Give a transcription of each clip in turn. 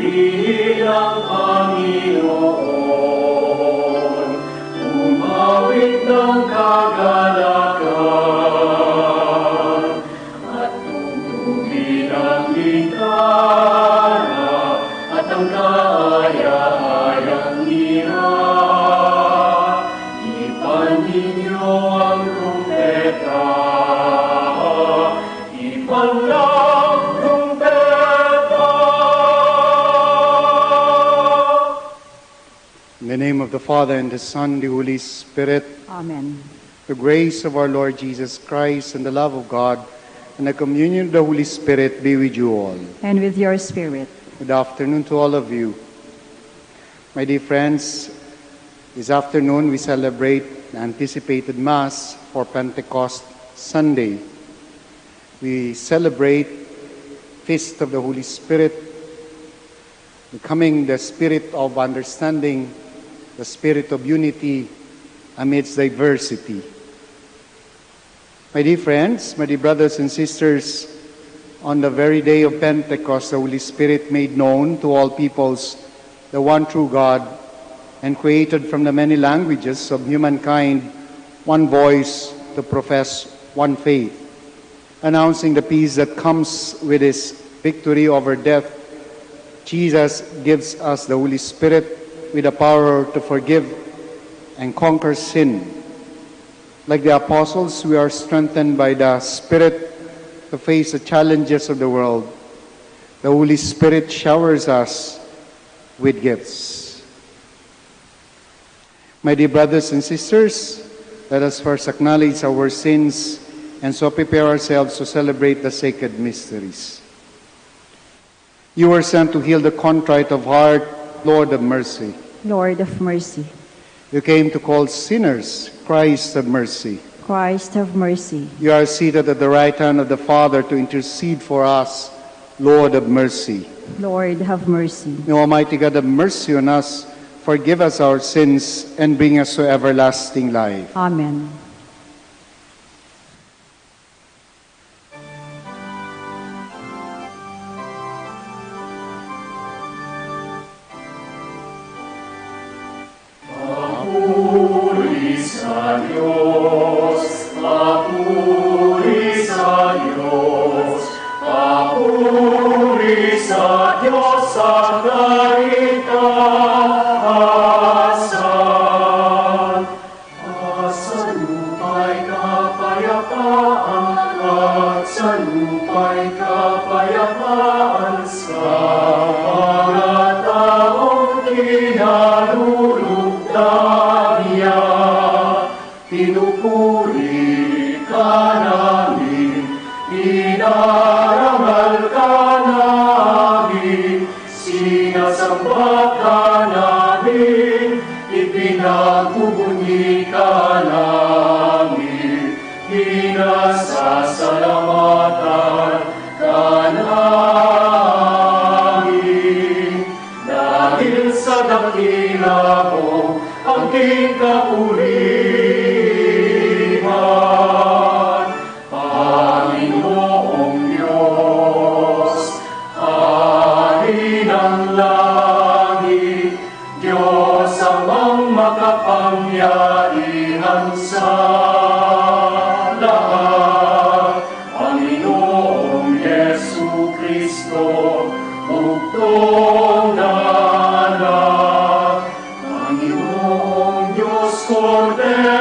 purihin ang Panginoon, umawit ng kagalakan, at tugtugin ang gitara, at ang kaaya-ayang lira. Ipaninyo ang trumpeta, ipanlang trumpeta. In the name of the Father, and the Son, and the Holy Spirit. Amen. The grace of our Lord Jesus Christ, and the love of God, and the communion of the Holy Spirit be with you all. And with your spirit. Good afternoon to all of you. My dear friends, this afternoon we celebrate the anticipated Mass for Pentecost Sunday. We celebrate Feast of the Holy Spirit, becoming the spirit of understanding, the spirit of unity amidst diversity. My dear friends, my dear brothers and sisters, on the very day of Pentecost, the Holy Spirit made known to all peoples the one true God, and created from the many languages of humankind one voice to profess one faith, announcing the peace that comes with his victory over death. Jesus gives us the Holy Spirit with the power to forgive and conquer sin. Like the apostles, we are strengthened by the Spirit to face the challenges of the world. The Holy Spirit showers us with gifts. My dear brothers and sisters, let us first acknowledge our sins and so prepare ourselves to celebrate the sacred mysteries. You were sent to heal the contrite of heart. Lord of mercy. Lord of mercy. You came to call sinners. Christ of mercy. Christ have mercy. You are seated at the right hand of the Father to intercede for us. Lord of mercy. Lord have mercy. May Almighty God have mercy on us, forgive us our sins, and bring us to everlasting life. Amen. Papuri sa Diyos, papuri sa Diyos, papuri sa Diyos sa kaitaasan. Sa lupa'y kapayapaan, at sa lupa'y kapayapaan sa mga taong kinalulugdan niya. Pinupuri ka namin, inarangal ka namin, sinasamba ka namin, ipinagbubunyi ka namin, pinasasalamatan ka namin. Dahil sa dakila mo, aking kapurihan, Panginoong Diyos, Hari ng langit, Diyos amang makapangyarihan sa lahat, Panginoong Yesu Kristo, bugtong na anak, Panginoong Diyos Cordero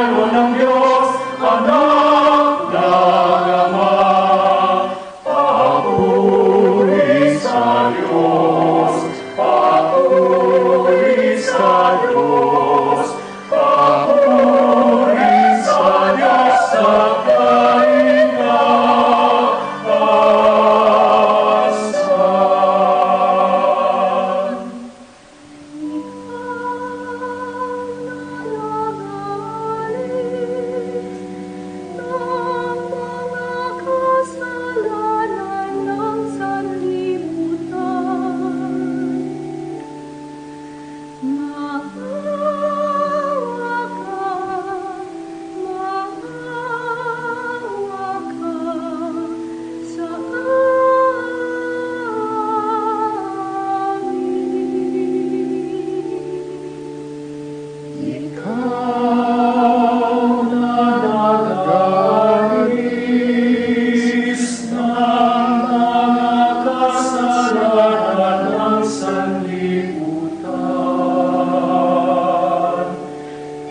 sanlibutan.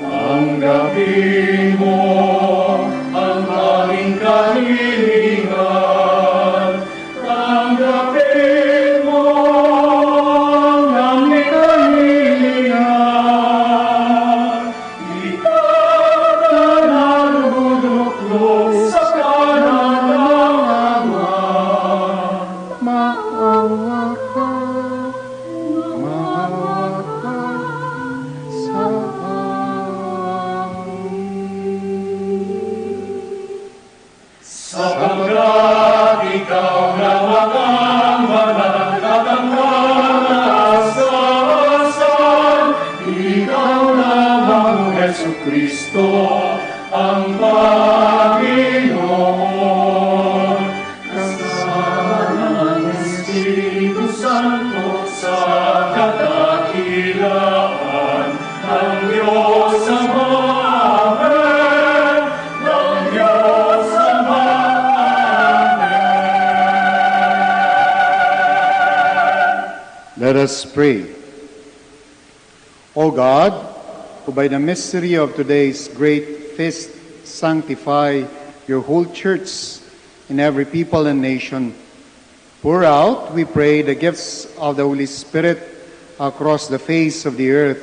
Tanggapin mo ang aming kahilingan. Tanggapin mo ang aming kahilingan. Ikaw na naruluklok sa kanan ng Ama. Maawa ka sa Sapagkat ikaw lamang ang banal at ang kalakasan, ikaw lamang, Jesucristo, ang Panginoon. Kasama ng Espiritu Santo sa kadakilaan ng Diyos Ama. Amen. Ng Diyos Ama. Let us pray. O God, who by the mystery of today's great feast sanctify your whole church in every people and nation, pour out, we pray, the gifts of the Holy Spirit across the face of the earth,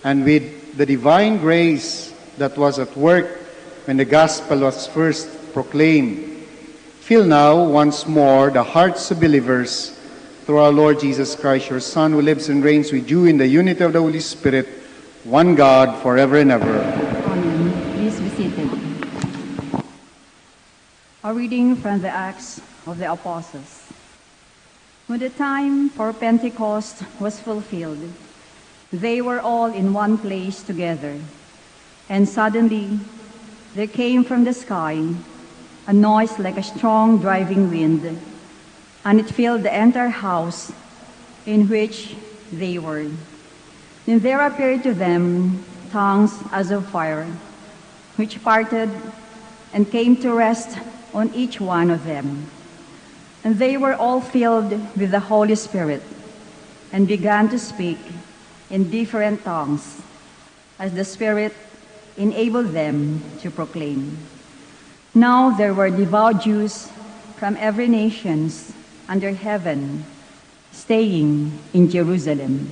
and with the divine grace that was at work when the gospel was first proclaimed, fill now once more the hearts of believers through our Lord Jesus Christ, your Son, who lives and reigns with you in the unity of the Holy Spirit, one God, forever and ever. Amen. Please be seated. A reading from the Acts of the Apostles. When the time for Pentecost was fulfilled, they were all in one place together. And suddenly there came from the sky a noise like a strong driving wind, and it filled the entire house in which they were. Then there appeared to them tongues as of fire, which parted and came to rest on each one of them. And they were all filled with the Holy Spirit and began to speak in different tongues as the Spirit enabled them to proclaim. Now there were devout Jews from every nation under heaven, staying in Jerusalem.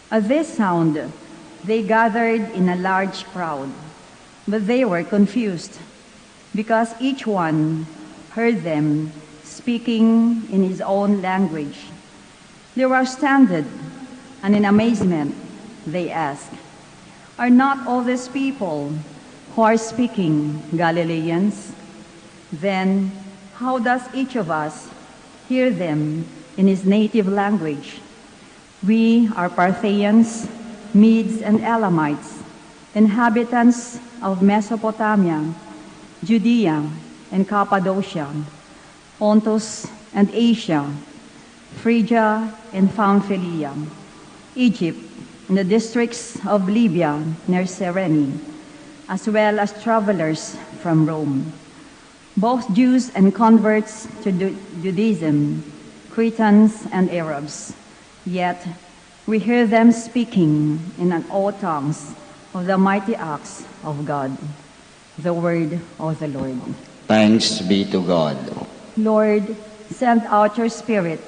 At this sound, they gathered in a large crowd, but they were confused, because each one heard them speaking in his own language. They were astounded, and in amazement they asked, "Are not all these people who are speaking Galileans? Then how does each of us hear them in his native language? We are Parthians, Medes and Elamites, inhabitants of Mesopotamia, Judea and Cappadocia, Pontus and Asia, Phrygia and Pamphylia, Egypt and the districts of Libya near Cyrene, as well as travelers from Rome, both Jews and converts to Judaism, Cretans and Arabs. Yet we hear them speaking in all tongues of the mighty acts of God." The word of the Lord. Thanks be to God. Lord, send out your Spirit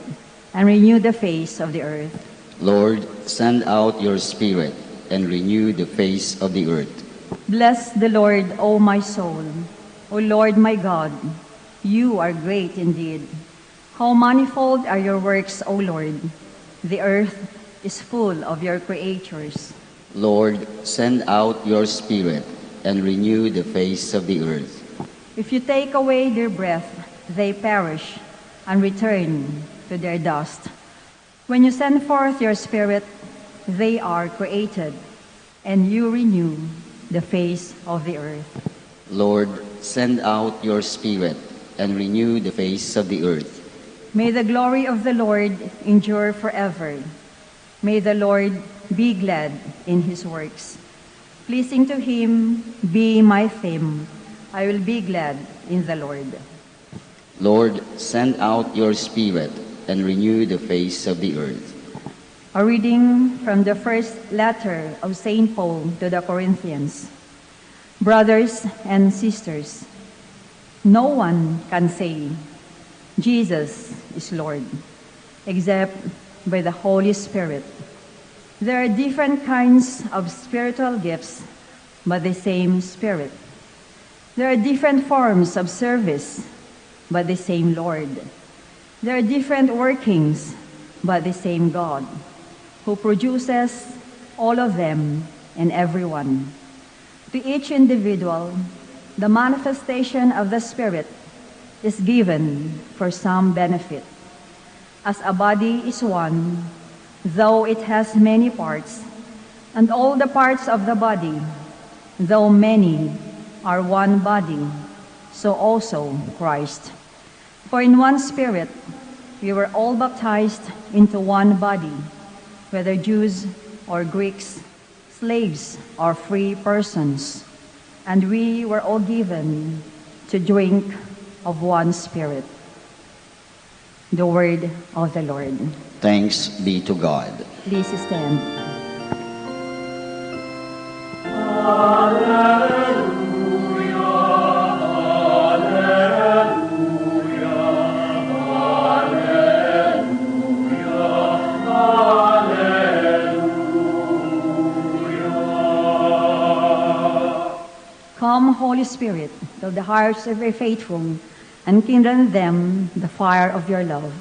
and renew the face of the earth. Lord, send out your Spirit and renew the face of the earth. Bless the Lord, O my soul. O Lord my God, you are great indeed. How manifold are your works, O Lord. The earth is full of your creatures. Lord, send out your Spirit and renew the face of the earth. If you take away their breath, they perish and return to their dust. When you send forth your Spirit, they are created, and you renew the face of the earth. Lord, send out your Spirit and renew the face of the earth. May the glory of the Lord endure forever. May the Lord be glad in his works. Pleasing to him be my theme. I will be glad in the Lord. Lord, send out your Spirit and renew the face of the earth. A reading from the first letter of St. Paul to the Corinthians. Brothers and sisters, no one can say, Jesus is Lord, except by the Holy Spirit. There are different kinds of spiritual gifts, but the same Spirit. There are different forms of service, but the same Lord. There are different workings, but the same God, who produces all of them and everyone. To each individual, the manifestation of the Spirit is given for some benefit. As a body is one, though it has many parts, and all the parts of the body, though many, are one body, so also Christ. For in one Spirit we were all baptized into one body, whether Jews or Greeks, slaves or free persons, and we were all given to drink of one Spirit. The word of the Lord. Thanks be to God. Please stand. Come, Holy Spirit, fill the hearts of your faithful, and kindle in them the fire of your love.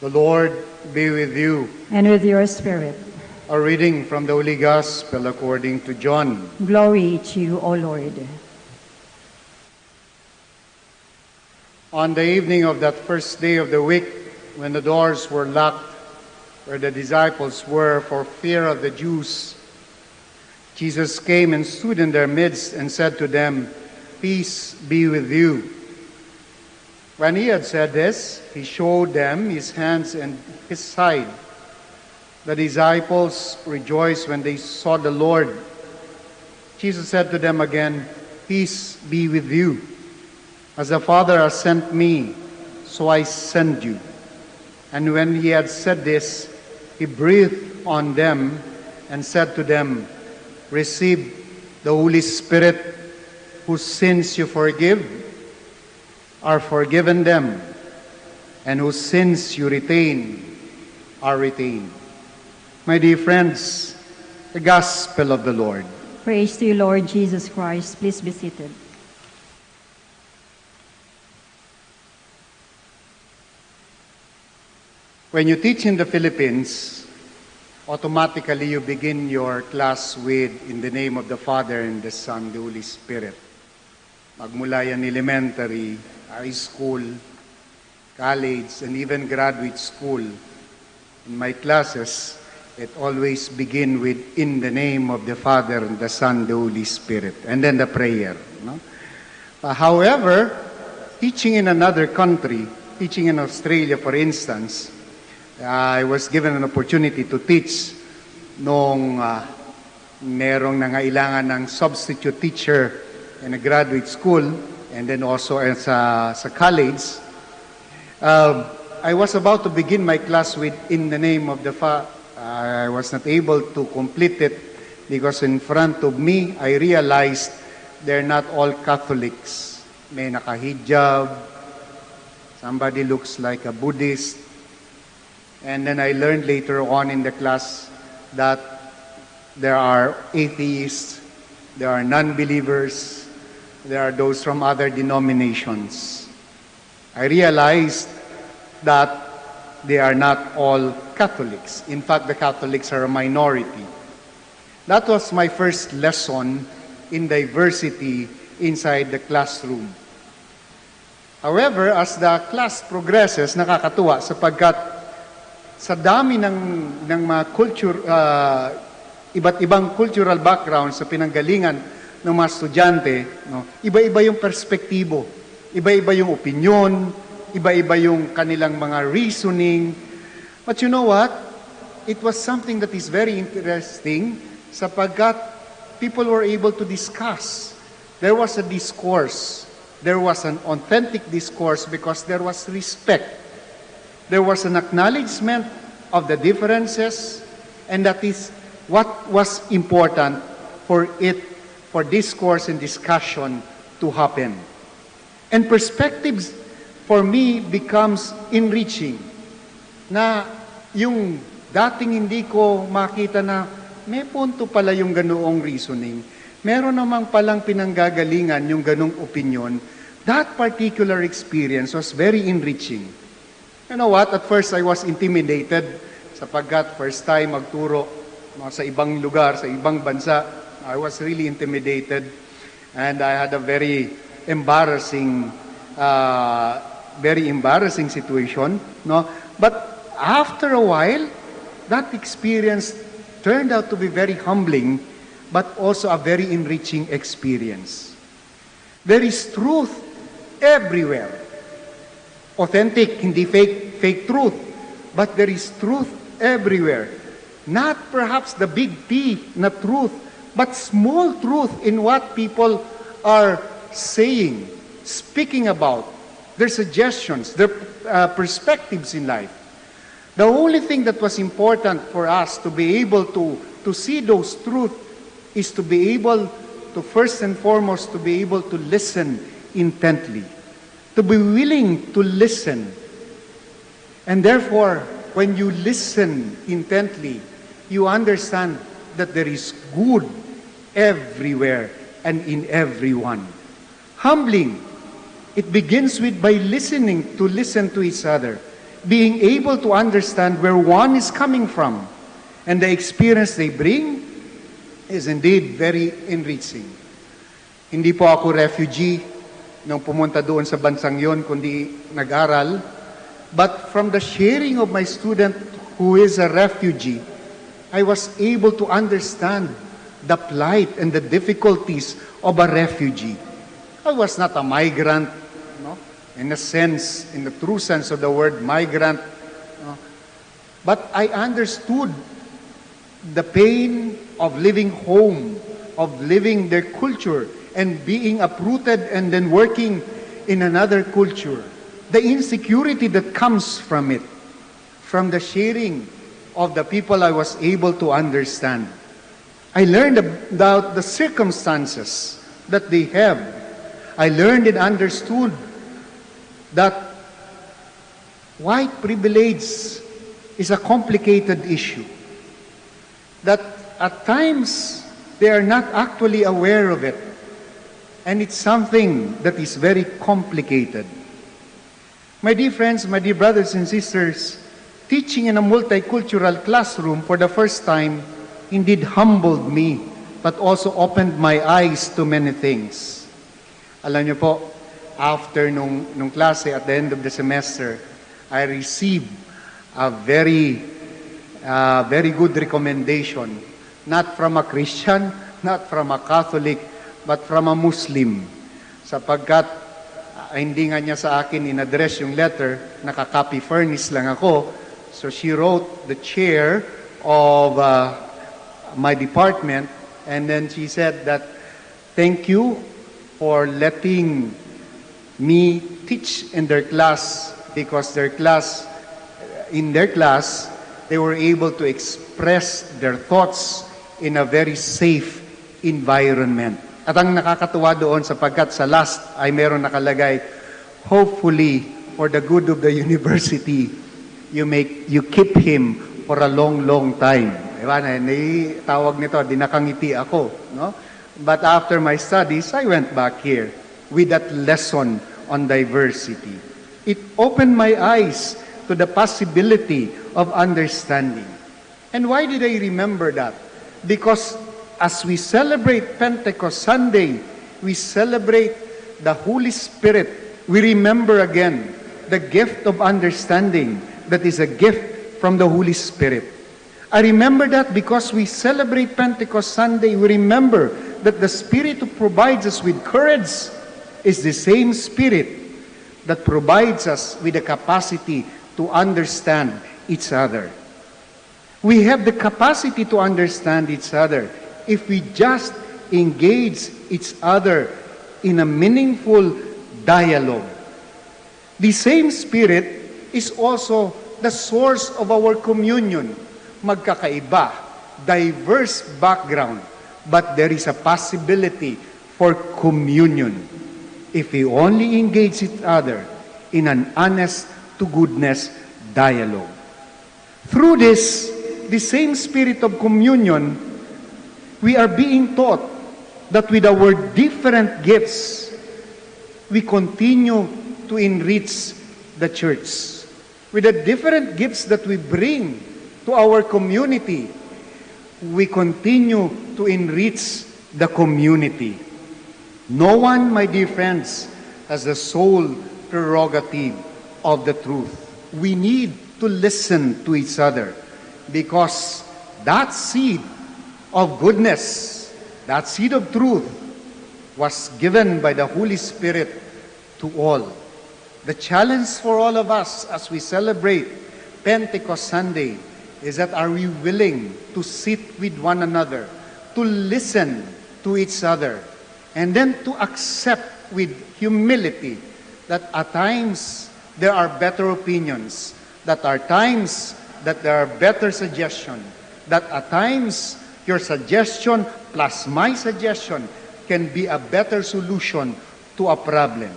The Lord be with you. And with your spirit. A reading from the Holy Gospel according to John. Glory to you, O Lord. On the evening of that first day of the week, when the doors were locked where the disciples were for fear of the Jews, Jesus came and stood in their midst and said to them, "Peace be with you." When he had said this, he showed them his hands and his side. The disciples rejoiced when they saw the Lord. Jesus said to them again, "Peace be with you. As the Father has sent me, so I send you." And when he had said this, he breathed on them and said to them, "Receive the Holy Spirit. Whose sins you forgive are forgiven them, and whose sins you retain are retained." My dear friends, the Gospel of the Lord. Praise to you, Lord Jesus Christ. Please be seated. When you teach in the Philippines, automatically you begin your class with, "In the name of the Father, and the Son, the Holy Spirit." Magmula yan elementary, high school, college, and even graduate school. In my classes, it always begin with, "In the name of the Father, and the Son, the Holy Spirit," and then the prayer. No? However, teaching in another country, teaching in Australia, for instance, I was given an opportunity to teach nung merong nangailangan ng substitute teacher in a graduate school, and then also sa college. I was about to begin my class with, "In the name of the Father." I was not able to complete it because in front of me, I realized they're not all Catholics. May nakahijab, somebody looks like a Buddhist. And then I learned later on in the class that there are atheists, there are non-believers, there are those from other denominations. I realized that they are not all Catholics. In fact, the Catholics are a minority. That was my first lesson in diversity inside the classroom. However, as the class progresses, nakakatuwa sapagkat sa dami ng mga culture, iba't ibang cultural background sa pinanggalingan ng mga estudyante, no, iba-iba yung perspektibo, iba-iba yung opinion, iba-iba yung kanilang mga reasoning. But you know what? It was something that is very interesting sapagkat people were able to discuss. There was a discourse. There was an authentic discourse because there was respect. There was an acknowledgement of the differences, and that is what was important for discourse and discussion to happen. And perspectives, for me, becomes enriching. Na yung dating hindi ko makita na may punto pala yung ganoong reasoning. Meron namang palang pinanggagalingan yung ganong opinion. That particular experience was very enriching. You know what? At first, I was intimidated sapagkat first time magturo sa ibang lugar, sa ibang bansa. I was really intimidated, and I had a very embarrassing situation. No, but after a while, that experience turned out to be very humbling, but also a very enriching experience. There is truth everywhere. Authentic, hindi fake truth, but there is truth everywhere. Not perhaps the big T na truth, but small truth in what people are saying, speaking about, their suggestions, their perspectives in life. The only thing that was important for us to be able to see those truths is to be able to, first and foremost, to be able to listen intently, to be willing to listen. And therefore, when you listen intently, you understand that there is good everywhere and in everyone. Humbling, it begins with by listening to listen to each other, being able to understand where one is coming from, and the experience they bring is indeed very enriching. Hindi po ako refugee nung pumunta doon sa bansang yon, kundi nag-aral. But from the sharing of my student who is a refugee, I was able to understand the plight and the difficulties of a refugee. I was not a migrant, no? In a sense, in the true sense of the word migrant. No? But I understood the pain of living home, of living their culture, and being uprooted and then working in another culture. The insecurity that comes from it, from the sharing of the people I was able to understand. I learned about the circumstances that they have. I learned and understood that white privilege is a complicated issue. That at times they are not actually aware of it. And it's something that is very complicated. My dear friends, my dear brothers and sisters, teaching in a multicultural classroom for the first time indeed humbled me, but also opened my eyes to many things. Alam niyo po, after nung klase at the end of the semester, I received a very good recommendation, not from a Christian, not from a Catholic, but from a Muslim. Sapagkat hindi nga niya sa akin in-address yung letter, nakaka-copy furnish lang ako. So she wrote the chair of my department, and then she said that, thank you for letting me teach in their class, because in their class, they were able to express their thoughts in a very safe environment. At ang nakakatuwa doon sapagkat sa last ay meron nakalagay, hopefully for the good of the university, you keep him for a long time. Diba? Tawag nito, dinakangiti ako. No? But after my studies, I went back here with that lesson on diversity. It opened my eyes to the possibility of understanding. And why did I remember that? Because as we celebrate Pentecost Sunday, we celebrate the Holy Spirit. We remember again the gift of understanding that is a gift from the Holy Spirit. I remember that because we celebrate Pentecost Sunday, we remember that the Spirit who provides us with courage is the same Spirit that provides us with the capacity to understand each other. We have the capacity to understand each other if we just engage each other in a meaningful dialogue. The same Spirit is also the source of our communion. Magkakaiba, diverse background, but there is a possibility for communion if we only engage each other in an honest to goodness dialogue. Through this, the same spirit of communion, we are being taught that with our different gifts, we continue to enrich the church. With the different gifts that we bring to our community, we continue to enrich the community. No one, my dear friends, has the sole prerogative of the truth. We need to listen to each other because that seed of goodness, that seed of truth was given by the Holy Spirit to all. The challenge for all of us as we celebrate Pentecost Sunday is that are we willing to sit with one another, to listen to each other, and then to accept with humility that at times there are better opinions, that are times that there are better suggestions, that at times your suggestion plus my suggestion can be a better solution to a problem.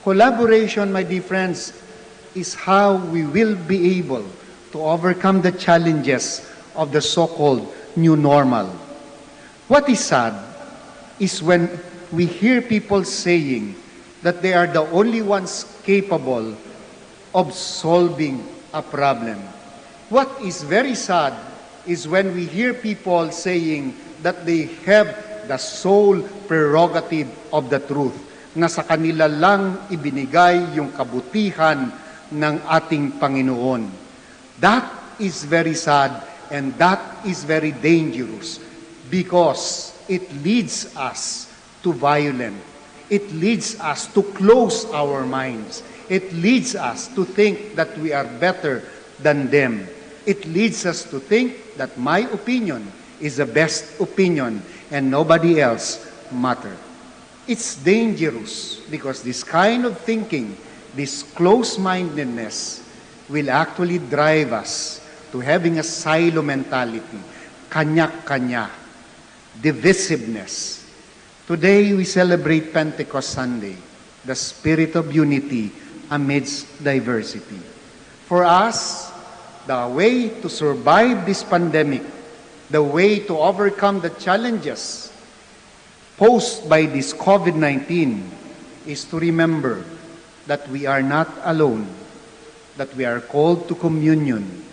Collaboration, my dear friends, is how we will be able to overcome the challenges of the so-called new normal. What is sad is when we hear people saying that they are the only ones capable of solving a problem. What is very sad is when we hear people saying that they have the sole prerogative of the truth, na sa kanila lang ibinigay yung kabutihan ng ating Panginoon. That is very sad and that is very dangerous because it leads us to violence. It leads us to close our minds. It leads us to think that we are better than them. It leads us to think that my opinion is the best opinion and nobody else matters. It's dangerous because this kind of thinking, this close-mindedness, will actually drive us to having a silo mentality, kanya-kanya, divisiveness. Today, we celebrate Pentecost Sunday, the spirit of unity amidst diversity. For us, the way to survive this pandemic, the way to overcome the challenges posed by this COVID-19 is to remember that we are not alone, that we are called to communion,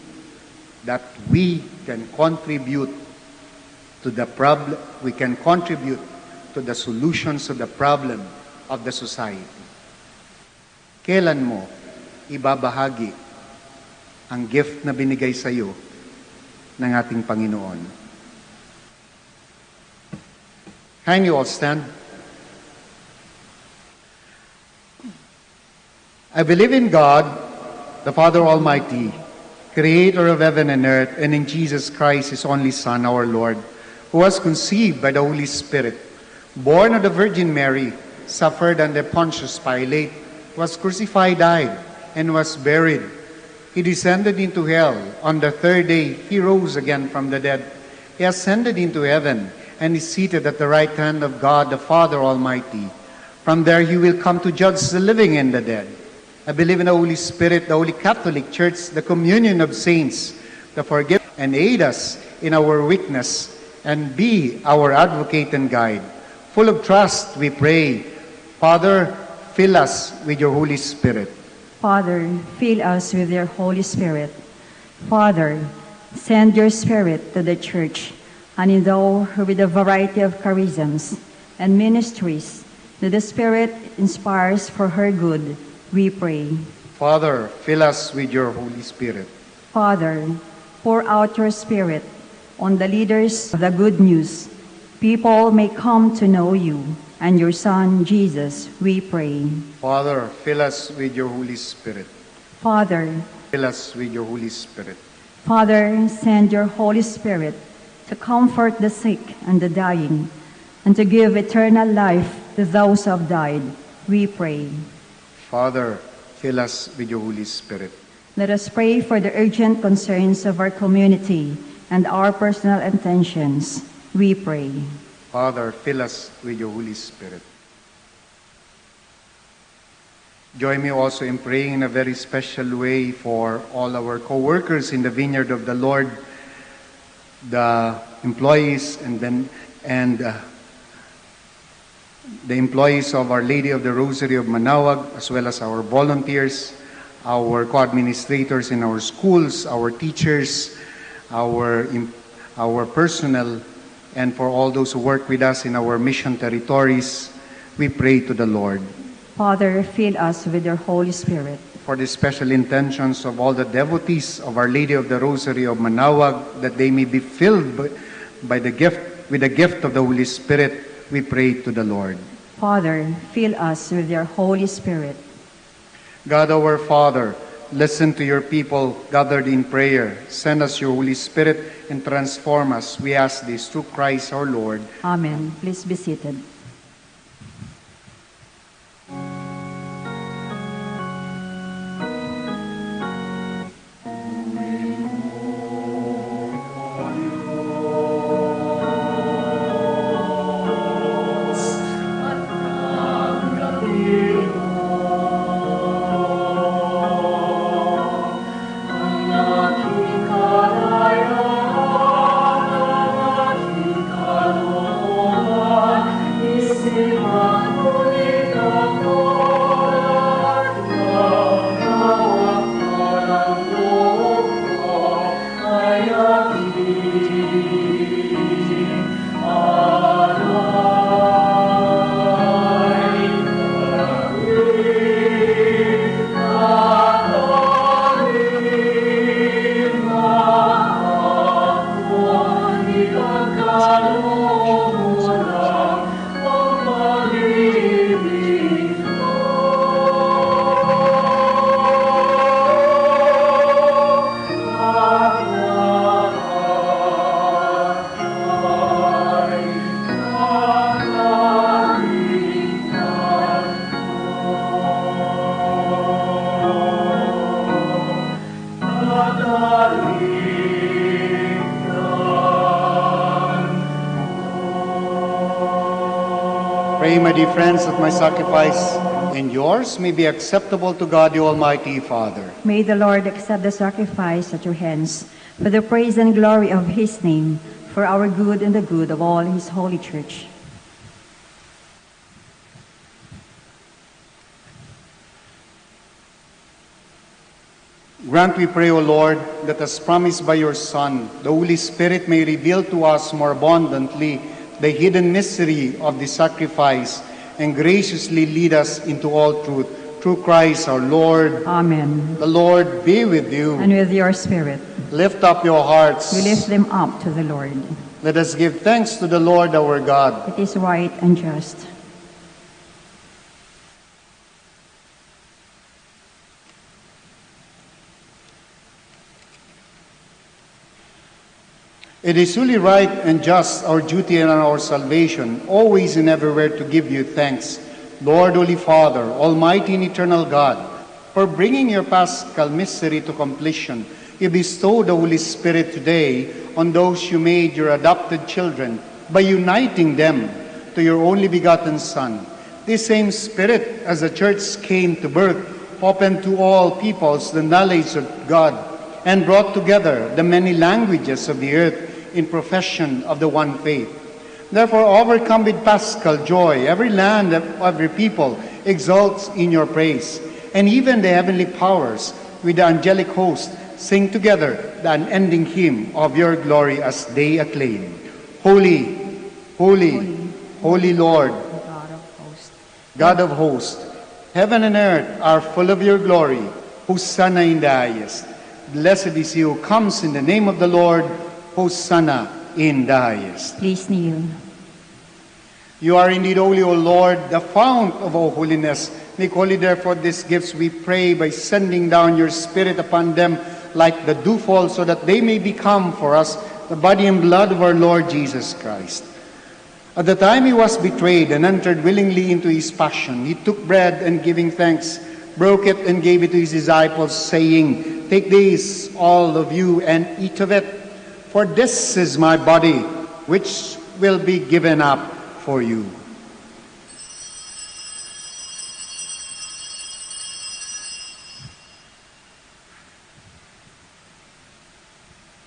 that we can contribute to the problem, we can contribute to the solutions of the problem of the society. Kailan mo ibabahagi ang gift na binigay sa iyo ng ating Panginoon? Can you all stand? I believe in God, the Father Almighty, creator of heaven and earth, and in Jesus Christ, His only Son, our Lord, who was conceived by the Holy Spirit, born of the Virgin Mary, suffered under Pontius Pilate, was crucified, died, and was buried. He descended into hell. On the third day, He rose again from the dead. He ascended into heaven and is seated at the right hand of God, the Father Almighty. From there He will come to judge the living and the dead. I believe in the Holy Spirit, the Holy Catholic Church, the communion of saints, the forgiveness, and aid us in our weakness, and be our advocate and guide. Full of trust, we pray, Father, fill us with your Holy Spirit. Father, fill us with your Holy Spirit. Father, send your Spirit to the Church, and endow her with a variety of charisms and ministries that the Spirit inspires for her good, we pray. Father, fill us with your Holy Spirit. Father, pour out your Spirit on the leaders of the good news. People may come to know you and your Son, Jesus, we pray. Father, fill us with your Holy Spirit. Father, Fill us with your Holy Spirit. Father, send your Holy Spirit to comfort the sick and the dying, and to give eternal life to those who have died, we pray. Father, fill us with your Holy Spirit. Let us pray for the urgent concerns of our community and our personal intentions, we pray. Father, fill us with your Holy Spirit. Join me also in praying in a very special way for all our co-workers in the vineyard of the Lord, the employees and the employees of Our Lady of the Rosary of Manaoag, as well as our volunteers, our co-administrators in our schools, our teachers, our personnel, and for all those who work with us in our mission territories, we pray to the Lord. Father, fill us with your Holy Spirit. For the special intentions of all the devotees of Our Lady of the Rosary of Manaoag, that they may be filled with the gift of the Holy Spirit, we pray to the Lord. Father, fill us with your Holy Spirit. God our Father, listen to your people gathered in prayer. Send us your Holy Spirit and transform us. We ask this through Christ our Lord. Amen. Please be seated. Pray, my dear friends, that my sacrifice and yours may be acceptable to God, the Almighty Father. May the Lord accept the sacrifice at your hands for the praise and glory of his name, for our good and the good of all his holy church. Grant, we pray, O Lord, that as promised by your Son, the Holy Spirit may reveal to us more abundantly the hidden mystery of the sacrifice and graciously lead us into all truth. Through Christ our Lord. Amen. The Lord be with you. And with your spirit. Lift up your hearts. We lift them up to the Lord. Let us give thanks to the Lord our God. It is right and just. It is truly right and just, our duty and our salvation, always and everywhere to give you thanks, Lord, Holy Father, Almighty and eternal God, for bringing your Paschal mystery to completion. You bestowed the Holy Spirit today on those you made your adopted children by uniting them to your only begotten Son. This same Spirit, as the Church came to birth, opened to all peoples the knowledge of God and brought together the many languages of the earth in profession of the one faith. Therefore, overcome with paschal joy, every land, every people exults in your praise, and even the heavenly powers with the angelic host sing together the unending hymn of your glory as they acclaim. Holy, holy, holy Lord, God of hosts. God of hosts, heaven and earth are full of your glory. Hosanna in the highest. Blessed is he who comes in the name of the Lord. Hosanna in the highest. Please kneel. You are indeed holy, O Lord, the fount of all holiness. Make holy, therefore, these gifts, we pray, by sending down your Spirit upon them like the dewfall, so that they may become for us the body and blood of our Lord Jesus Christ. At the time he was betrayed and entered willingly into his passion, he took bread and, giving thanks, broke it and gave it to his disciples, saying, "Take this, all of you, and eat of it, for this is my body, which will be given up for you."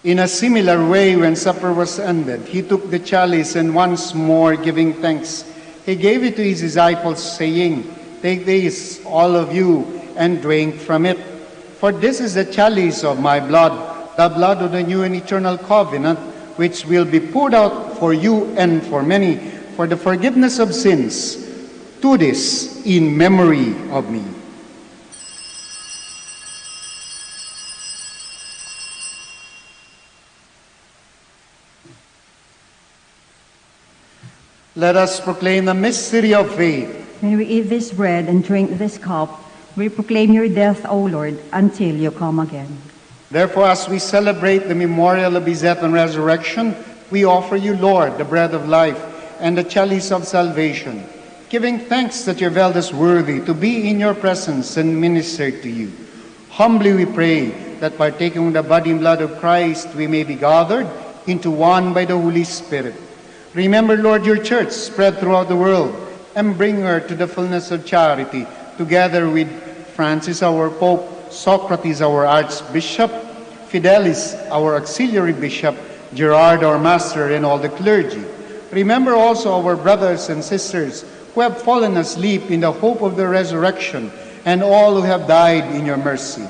In a similar way, when supper was ended, he took the chalice and, once more giving thanks, he gave it to his disciples, saying, "Take this, all of you, and drink from it. For this is the chalice of my blood, the blood of the new and eternal covenant, which will be poured out for you and for many, for the forgiveness of sins. Do this in memory of me." Let us proclaim the mystery of faith. When we eat this bread and drink this cup, we proclaim your death, O Lord, until you come again. Therefore, as we celebrate the memorial of his death and resurrection, we offer you, Lord, the bread of life and the chalice of salvation, giving thanks that you have held us worthy to be in your presence and minister to you. Humbly we pray that, partaking of the body and blood of Christ, we may be gathered into one by the Holy Spirit. Remember, Lord, your church spread throughout the world, and bring her to the fullness of charity, together with Francis, our Pope, Socrates, our Archbishop, Fidelis, our Auxiliary Bishop, Gerard, our Master, and all the clergy. Remember also our brothers and sisters who have fallen asleep in the hope of the resurrection, and all who have died in your mercy.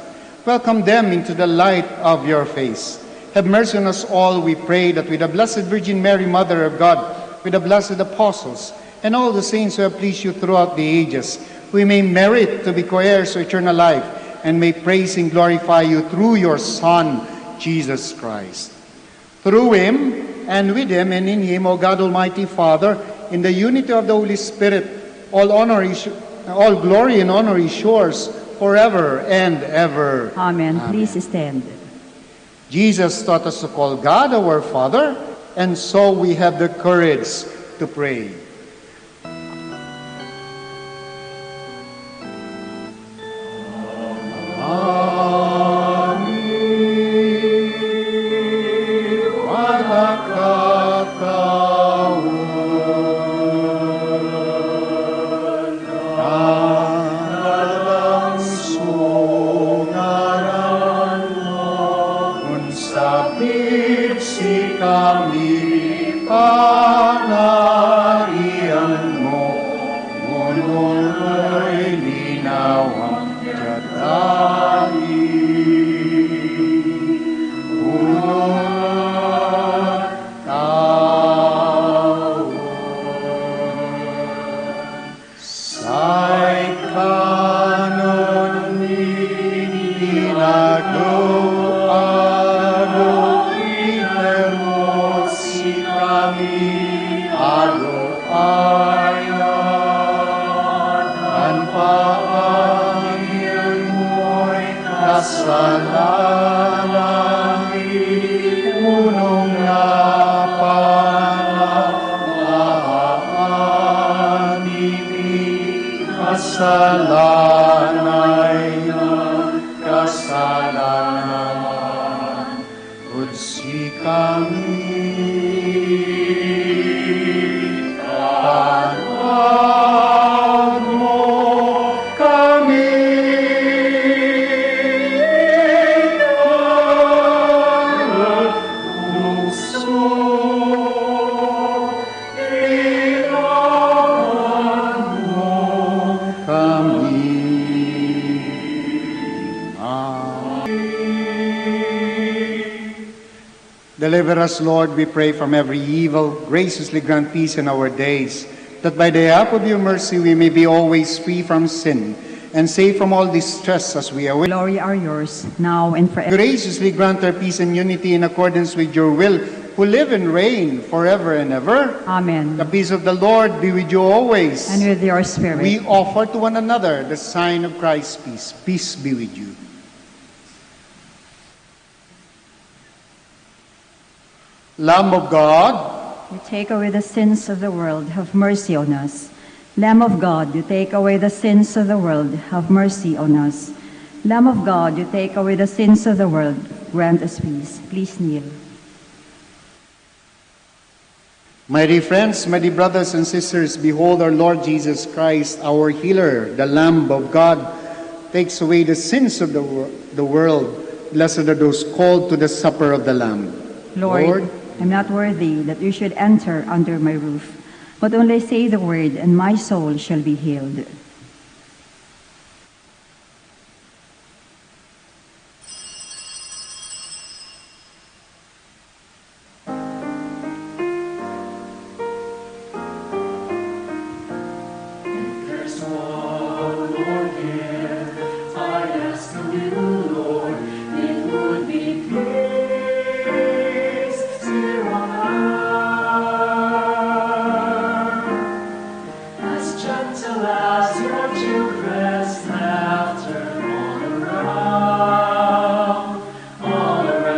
Welcome them into the light of your face. Have mercy on us all, we pray, that with the Blessed Virgin Mary, Mother of God, with the blessed apostles, and all the saints who have pleased you throughout the ages, we may merit to be co-heirs of eternal life, and may praise and glorify you through your Son, Jesus Christ. Through him, and with him, and in him, O God, Almighty Father, in the unity of the Holy Spirit, all glory and honor is yours forever and ever. Amen. Please stand. Jesus taught us to call God our Father, and so we have the courage to pray. Deliver us, Lord, we pray, from every evil. Graciously grant peace in our days, that by the help of your mercy we may be always free from sin, and safe from all distress as we await. Glory are yours, now and forever. Graciously grant our peace and unity in accordance with your will, who live and reign forever and ever. Amen. The peace of the Lord be with you always. And with your spirit. We offer to one another the sign of Christ's peace. Peace be with you. Lamb of God, You take away the sins of the world, have mercy on us. Lamb of God, you take away the sins of the world, have mercy on us. Lamb of God, you take away the sins of the world, grant us peace. Please kneel. my dear friends, my dear brothers and sisters, behold our Lord Jesus Christ, our healer, the Lamb of God, takes away the sins of the world. Blessed are those called to the supper of the Lamb. Lord, I'm not worthy that you should enter under my roof, but only say the word, and my soul shall be healed. There's one more gift I ask of you, Lord. It would be peace here on earth, as gentle as your children's laughter all around, all around.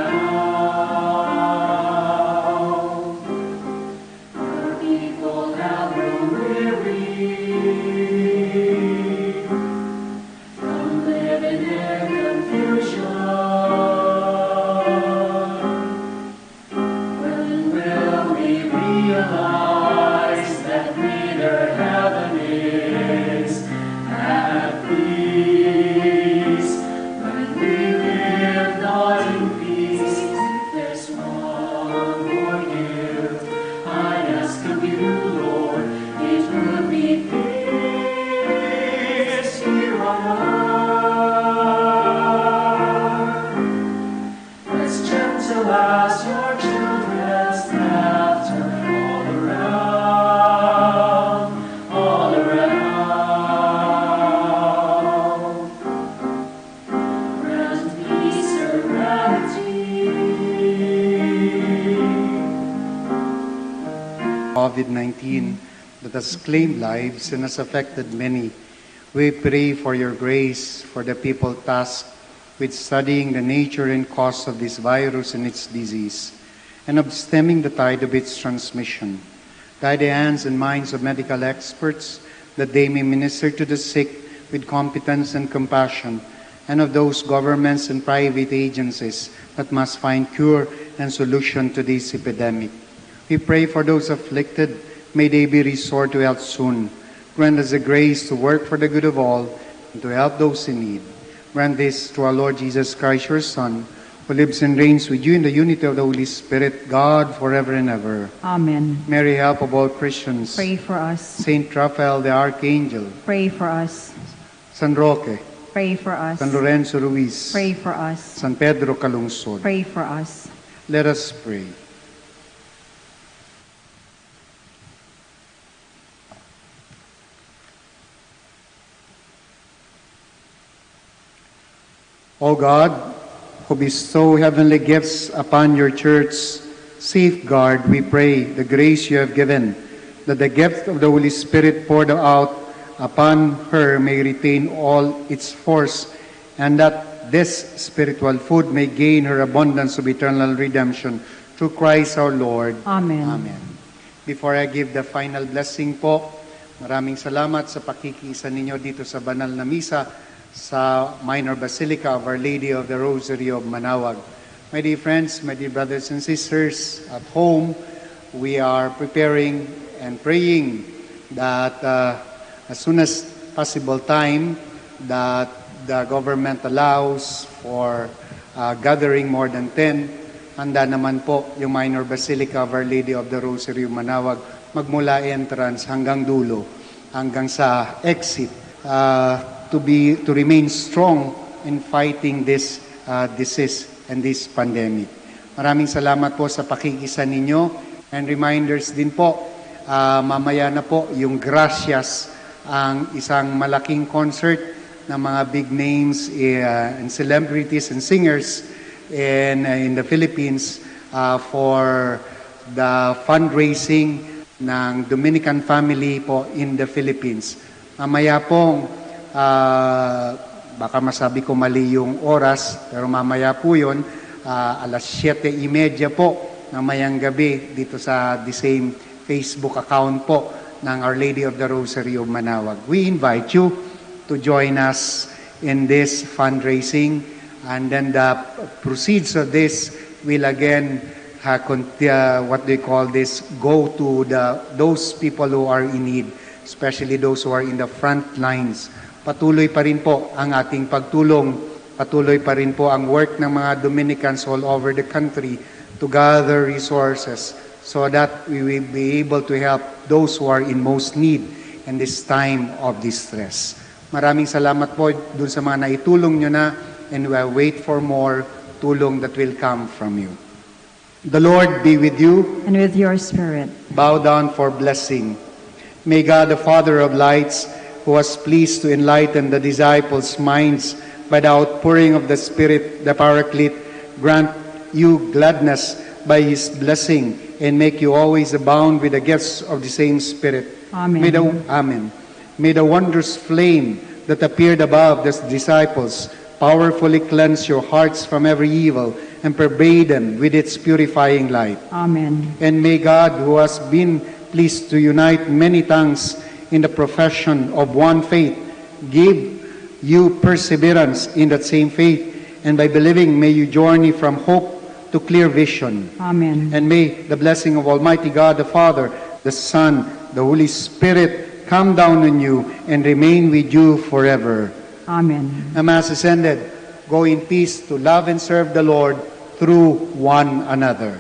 The people have grown weary from living in confusion. When will we realize that neither heaven is at peace? When we live not in peace, there's one more gift I ask of you, Lord. It would be peace here on earth, as gentle as your children's laughter all around, all around. Grant peace, serenity. COVID-19 that has claimed lives and has affected many. We pray for your grace for the people tasked with studying the nature and cause of this virus and its disease, and of stemming the tide of its transmission. Guide the hands and minds of medical experts that they may minister to the sick with competence and compassion, and of those governments and private agencies that must find cure and solution to this epidemic. We pray for those afflicted. May they be restored to health soon. Grant us the grace to work for the good of all and to help those in need. Grant this through our Lord Jesus Christ, your Son, who lives and reigns with you in the unity of the Holy Spirit, God, forever and ever. Amen. Mary, help of all Christians. Pray for us. Saint Raphael, the Archangel. Pray for us. San Roque. Pray for us. San Lorenzo Ruiz. Pray for us. San Pedro Calungsod. Pray for us. Let us pray. O God, who bestow heavenly gifts upon your church, safeguard, we pray, the grace you have given, that the gift of the Holy Spirit poured out upon her may retain all its force, and that this spiritual food may gain her abundance of eternal redemption through Christ our Lord. Amen. Amen. Before I give the final blessing po, maraming salamat sa pakikiisa ninyo dito sa banal na misa sa Minor Basilica of Our Lady of the Rosary of Manaoag. My dear friends, my dear brothers and sisters at home, we are preparing and praying that as soon as possible time that the government allows for gathering more than 10, handa naman po yung Minor Basilica of Our Lady of the Rosary of Manaoag magmula entrance hanggang dulo, hanggang sa exit, to remain strong in fighting this disease and this pandemic. Maraming salamat po sa pakikisa ninyo, and reminders din po, mamaya na po yung Gracias, ang isang malaking concert ng mga big names and celebrities and singers in the Philippines for the fundraising ng Dominican family po in the Philippines. Mamaya pong, baka masabi ko mali yung oras, pero mamaya po yun, alas 7:30 po ng mayang gabi dito sa the same Facebook account po ng Our Lady of the Rosary of Manaoag. We invite you to join us in this fundraising, and then the proceeds of this will again what they call this, go to those people who are in need, especially those who are in the front lines. Patuloy pa rin po ang ating pagtulong, patuloy pa rin po ang work ng mga Dominicans all over the country to gather resources so that we will be able to help those who are in most need in this time of distress. Maraming salamat po dun sa mga naitulong nyo na, and we'll wait for more tulong that will come from you. The Lord be with you. And with your spirit. Bow down for blessing. May God, the Father of lights, who was pleased to enlighten the disciples' minds by the outpouring of the Spirit, the Paraclete, grant you gladness by His blessing and make you always abound with the gifts of the same Spirit. Amen. Amen. May the wondrous flame that appeared above the disciples powerfully cleanse your hearts from every evil and pervade them with its purifying light. Amen. And may God, who has been pleased to unite many tongues in the profession of one faith, give you perseverance in that same faith, and by believing may you journey from hope to clear vision. Amen. And may the blessing of Almighty God, the Father, the Son, the Holy Spirit come down on you and remain with you forever. Amen. The Mass is ended. Go in peace to love and serve the Lord through one another.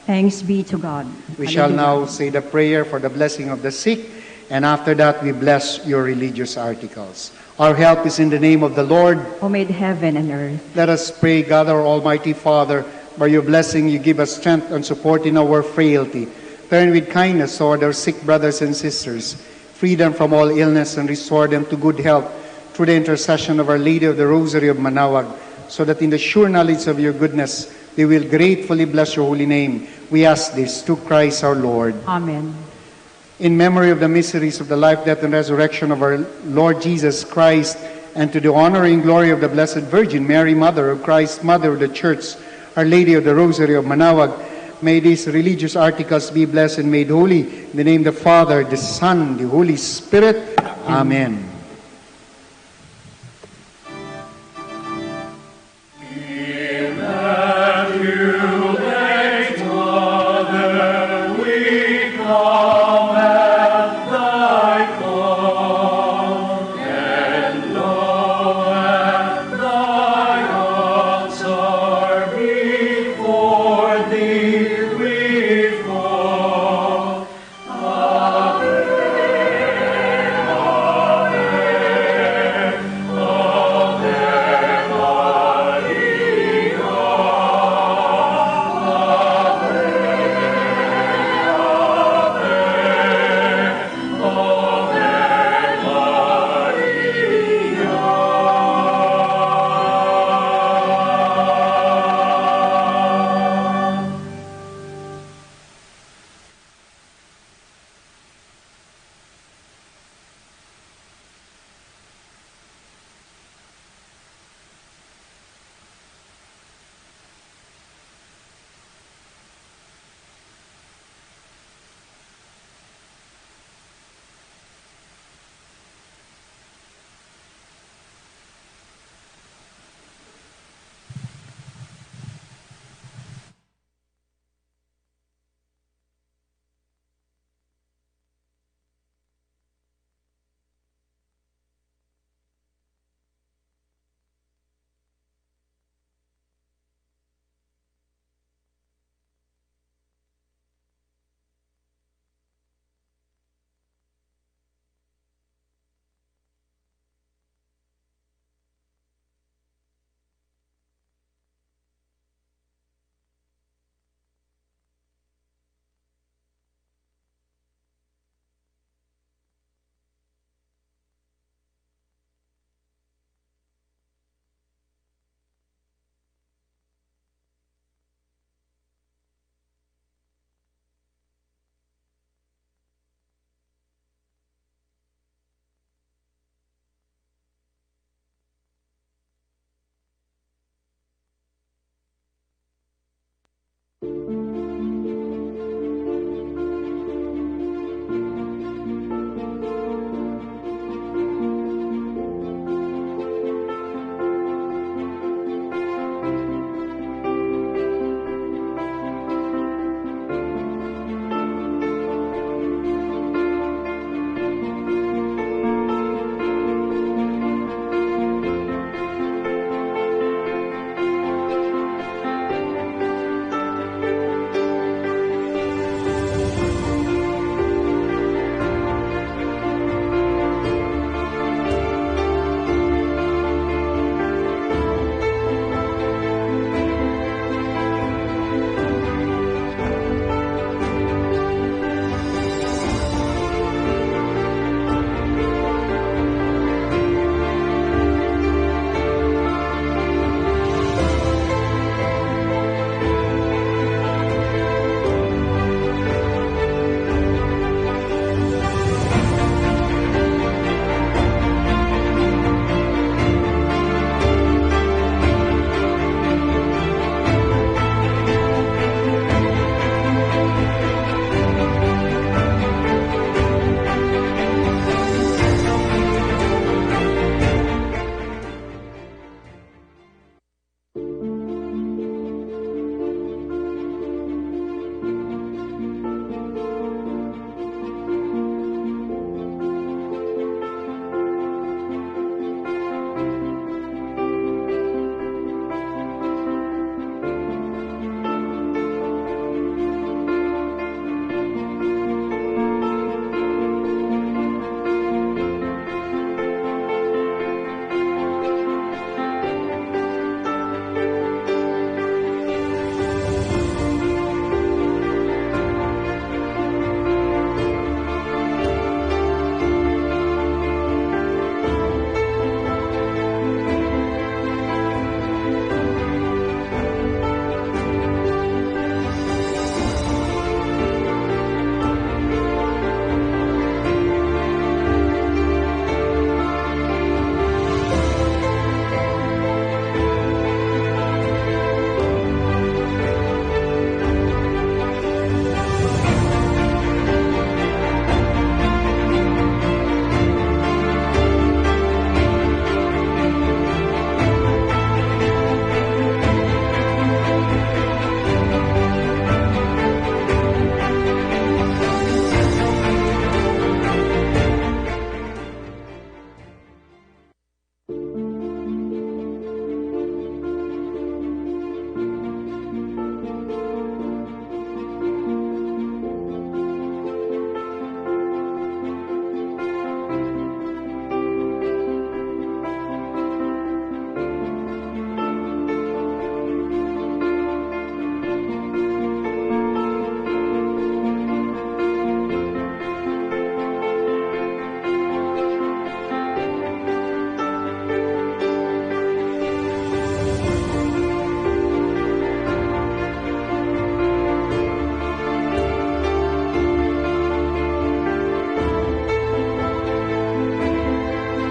Thanks be to God. We shall now say the prayer for the blessing of the sick, and after that we bless your religious articles. Our help is in the name of the Lord, Who made heaven and earth. Let us pray. God, our Almighty Father, by your blessing you give us strength and support in our frailty. Turn with kindness toward our sick brothers and sisters. Free them from all illness and restore them to good health through the intercession of Our Lady of the Rosary of Manaoag, so that in the sure knowledge of your goodness they will gratefully bless your holy name. We ask this through Christ our Lord. Amen. In memory of the mysteries of the life, death, and resurrection of our Lord Jesus Christ, and to the honor and glory of the Blessed Virgin Mary, Mother of Christ, Mother of the Church, Our Lady of the Rosary of Manaoag, may these religious articles be blessed and made holy. In the name of the Father, the Son, the Holy Spirit. Amen.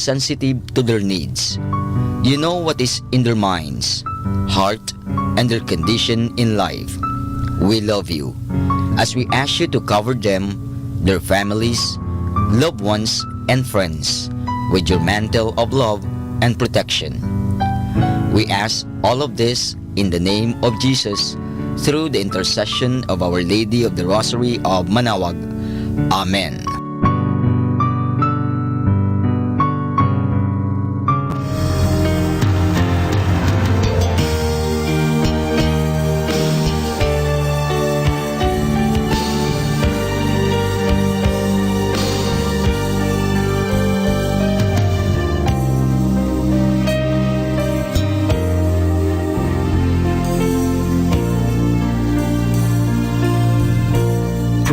sensitive to their needs. You know what is in their minds, heart, and their condition in life. We love you as we ask you to cover them, their families, loved ones, and friends with your mantle of love and protection. We ask all of this in the name of Jesus through the intercession of Our Lady of the Rosary of Manaoag. Amen.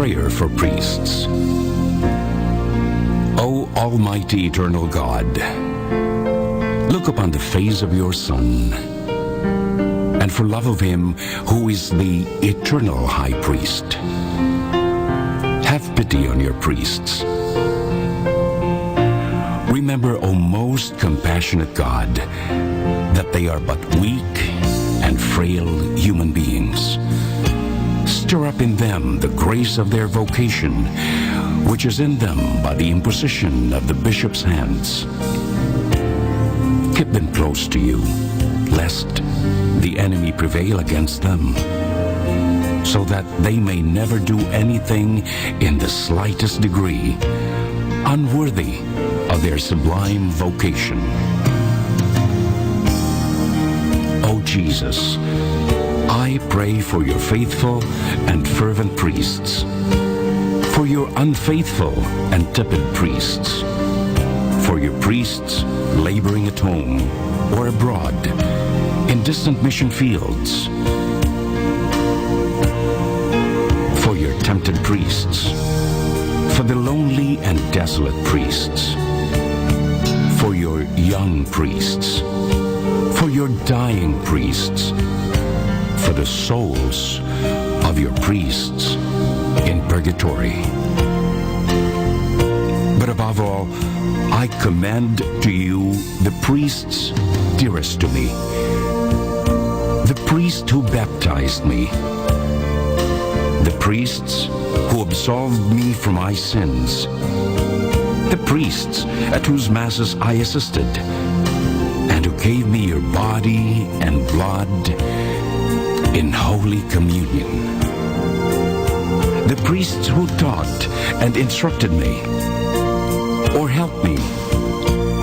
Prayer for priests. O Almighty Eternal God, look upon the face of your Son, and for love of him who is the eternal High Priest, have pity on your priests. Remember, O most compassionate God, that they are but weak and frail human beings. Stir up in them the grace of their vocation, which is in them by the imposition of the bishop's hands. Keep them close to you, lest the enemy prevail against them, so that they may never do anything in the slightest degree unworthy of their sublime vocation. O Jesus, I pray for your faithful and fervent priests, for your unfaithful and tepid priests, for your priests laboring at home or abroad in distant mission fields, for your tempted priests, for the lonely and desolate priests, for your young priests, for your dying priests, for the souls of your priests in purgatory. But above all, I commend to you the priests dearest to me, the priest who baptized me, the priests who absolved me from my sins, the priests at whose masses I assisted, and who gave me your body and blood in Holy Communion, the priests who taught and instructed me, or helped me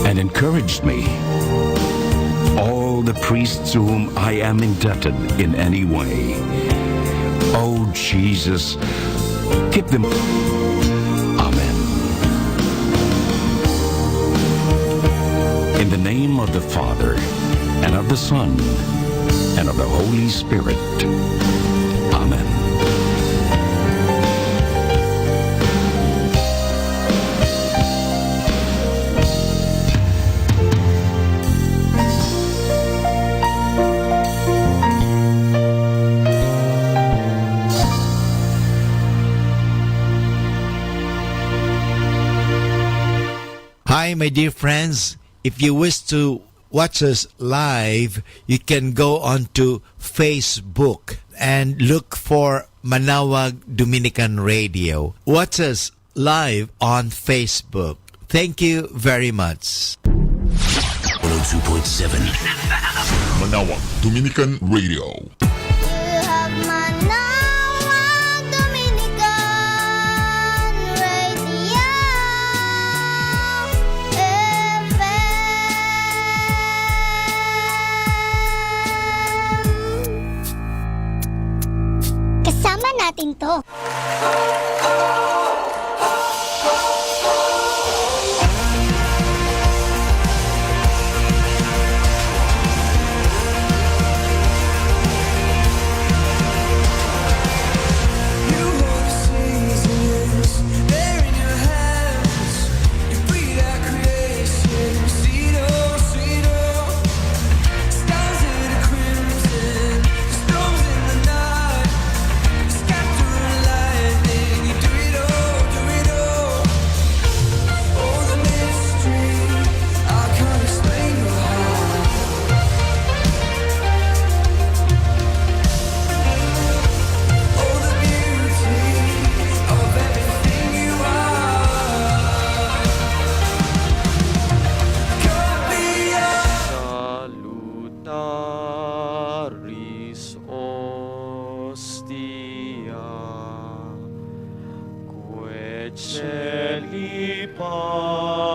and encouraged me, all the priests to whom I am indebted in any way. Oh Jesus, keep them. Amen. In the name of the Father, and of the Son, and of the Holy Spirit. Amen. Hi, my dear friends. If you wish to watch us live, you can go on to Facebook and look for Manaoag Dominican Radio. Watch us live on Facebook. Thank you very much. 102.7 Manaoag Dominican Radio. You have Manaoag Dominican Radio FM. Kasama natin to. Stars in the crimson, storms in the night, scatter light. Celi pandis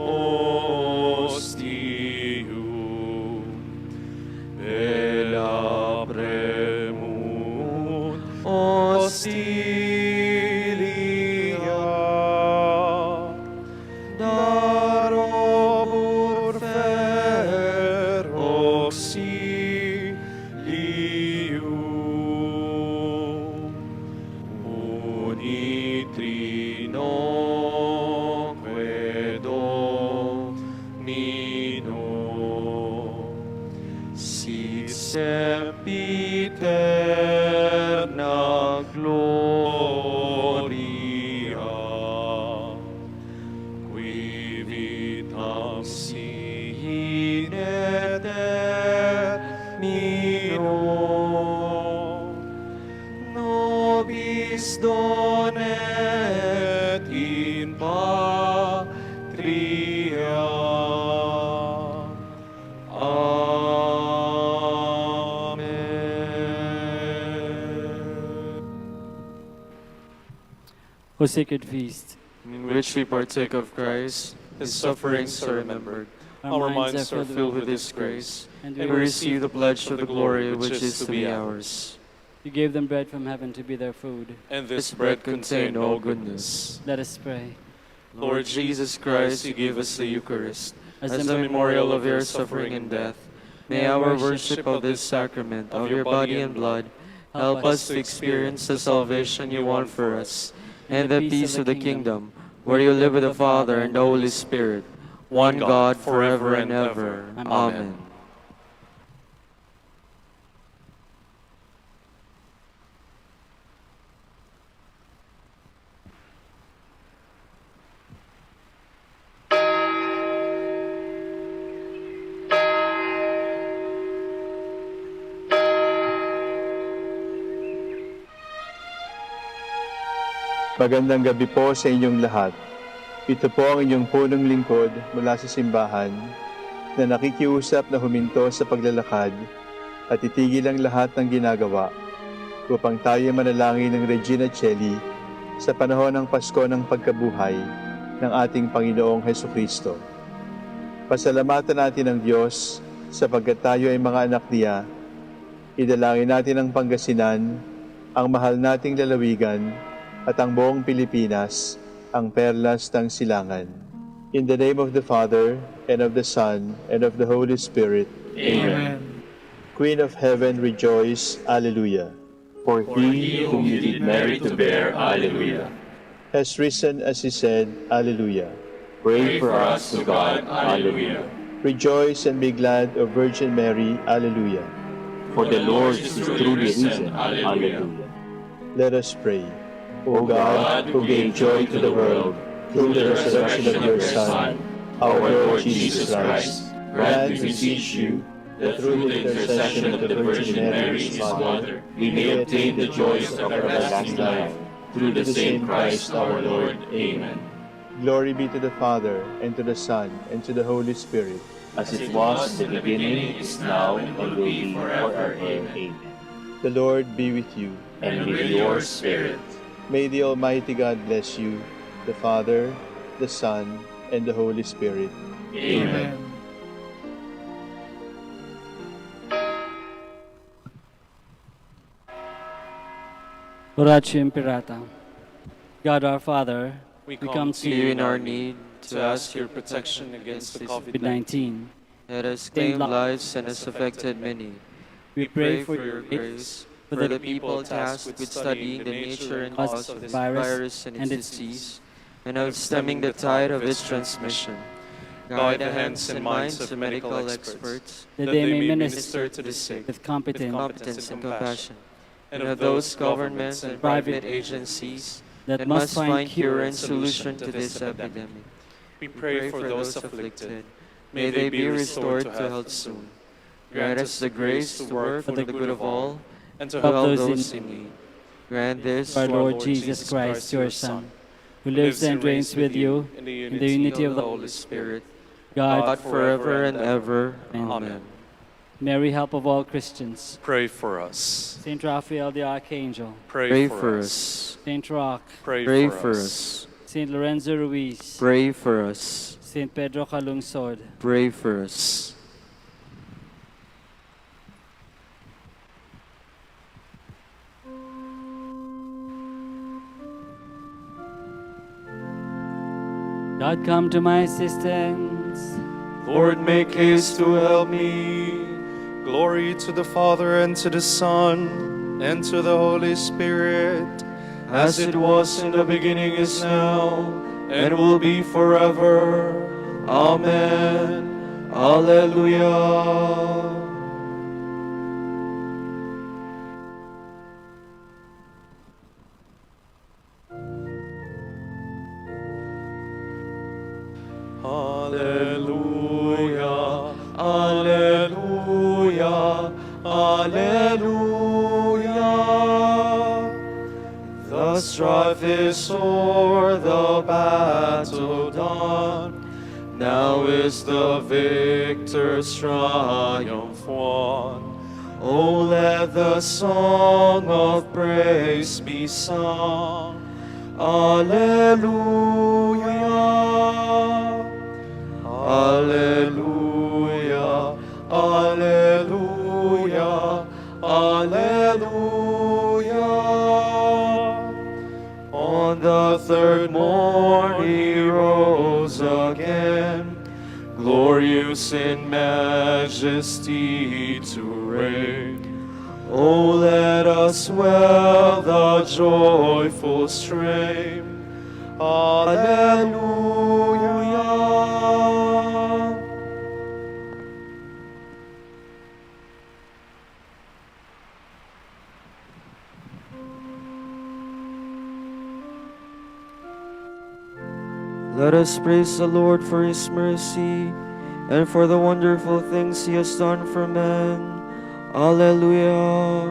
ostium, bella premut hostilia, darobur fer auxilium, unitrinoque Domino, sit sempiterna gloria, qui vitam sine termino, nobis donet in patria. O sacred feast, In which we partake of Christ, His sufferings are remembered. Our minds are filled with His grace, and we receive the pledge of the glory which is to be ours. you gave them bread from heaven to be their food. And this bread contained all goodness. Let us pray. Lord Jesus Christ, you gave us the Eucharist as the memorial of your suffering and death. May our worship of this sacrament of your body and blood help us to experience the salvation you want for us and the peace of the kingdom, where you live with the Father and the Holy Spirit, one God forever and ever. Amen. Magandang gabi po sa inyong lahat. Ito po ang inyong punong lingkod mula sa simbahan na nakikiusap na huminto sa paglalakad at itigil ang lahat ng ginagawa upang tayo manalangin ng Regina Coeli sa panahon ng Pasko ng pagkabuhay ng ating Panginoong Hesukristo. Pasalamatan natin ang Diyos sapagkat tayo ay mga anak niya. Idalangin natin ang Pangasinan, ang mahal nating lalawigan, at ang buong Pilipinas, ang perlas ng silangan. In the name of the Father, and of the Son, and of the Holy Spirit. Amen. Queen of Heaven, rejoice. Alleluia. For he whom you did merit to bear, Alleluia, Has risen as he said. Alleluia. pray for us to God, Alleluia. Rejoice and be glad, O Virgin Mary. Alleluia. For the Lord is truly risen, Alleluia. Let us pray. O God, who gave joy to the world through the resurrection of your Son, our Lord Jesus Christ, grant, we beseech you, that through the intercession of the Virgin Mary, His Mother, we may obtain the joys of everlasting life, through the same Christ our Lord. Amen. Glory be to the Father, and to the Son, and to the Holy Spirit. As it was in the beginning, is now, and will be forever. Amen. The Lord be with you. And with your spirit. May the Almighty God bless you, the Father, the Son, and the Holy Spirit. Amen. Oratio Imperata. God our Father, We come to you in our need to ask your protection against the COVID-19 COVID-19. that has claimed lives and has affected many. We pray for your grace for for the the people tasked with studying the nature and cause of this virus and its disease, and of stemming the tide of its transmission. Guide the hands and minds of medical experts, that they may minister to the sick with competence competence and compassion, and of those governments and private agencies that must find cure and solution to this epidemic. We pray for those afflicted. May they be restored to health soon. Grant us the grace to work for the good of all and to help those in need. Grant this our Lord Jesus Christ, your Son, who lives and reigns with you in the unity of the Holy Spirit, God God forever and ever. Amen. Mary, help of all Christians. Pray for us. Saint Raphael the Archangel. Pray for us. Saint Roch. Pray for us. Saint Lorenzo Ruiz. Pray for us. Saint Pedro Calungsod. Pray for us. God, come to my assistance. Lord, make haste to help me. Glory to the Father, and to the Son, and to the Holy Spirit, As it was in the beginning, is now, and will be forever. Amen. Alleluia. Alleluia, Alleluia, Alleluia. The strife is o'er, the battle done. Now is the victor's triumph won. Oh, let the song of praise be sung. Alleluia. Alleluia, Alleluia, Alleluia. On the third morn he rose again, glorious in majesty to reign. Oh, let us swell the joyful strain. Alleluia. Let us praise the Lord for his mercy and for the wonderful things he has done for men. Alleluia.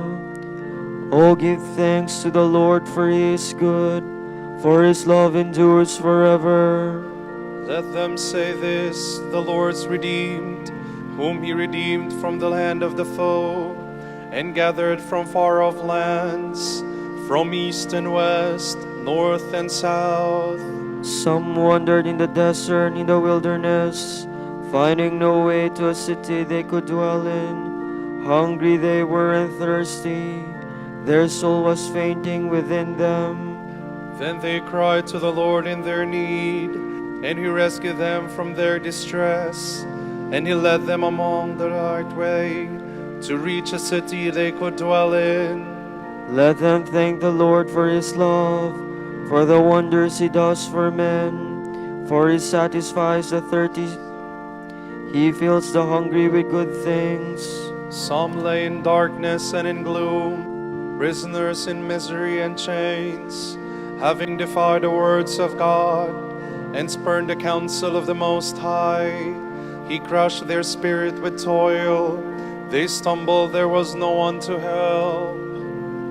Oh, give thanks to the Lord, for he is good, for his love endures forever. Let them say this, the Lord's redeemed, whom he redeemed from the land of the foe, and gathered from far off lands, from east and west, north and south. Some wandered in the desert, in the wilderness, finding no way to a city they could dwell in. Hungry they were and thirsty, their soul was fainting within them. Then they cried to the Lord in their need, and he rescued them from their distress. And he led them along the right way, to reach a city they could dwell in. Let them thank the Lord for his love, for the wonders he does for men. For he satisfies the thirsty, he fills the hungry with good things. Some lay in darkness and in gloom, prisoners in misery and chains, having defied the words of God, and spurned the counsel of the Most High. He crushed their spirit with toil, they stumbled, there was no one to help.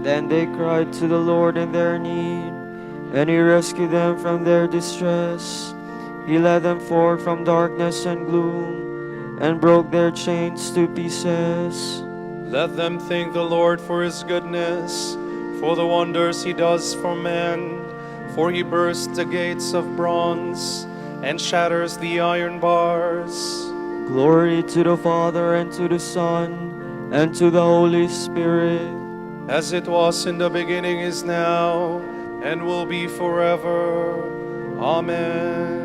Then they cried to the Lord in their need, and he rescued them from their distress. He led them forth from darkness and gloom, and broke their chains to pieces. Let them thank the Lord for his goodness, for the wonders he does for men. For he bursts the gates of bronze, and shatters the iron bars. Glory to the Father, and to the Son, and to the Holy Spirit. As it was in the beginning, is now, and will be forever. Amen.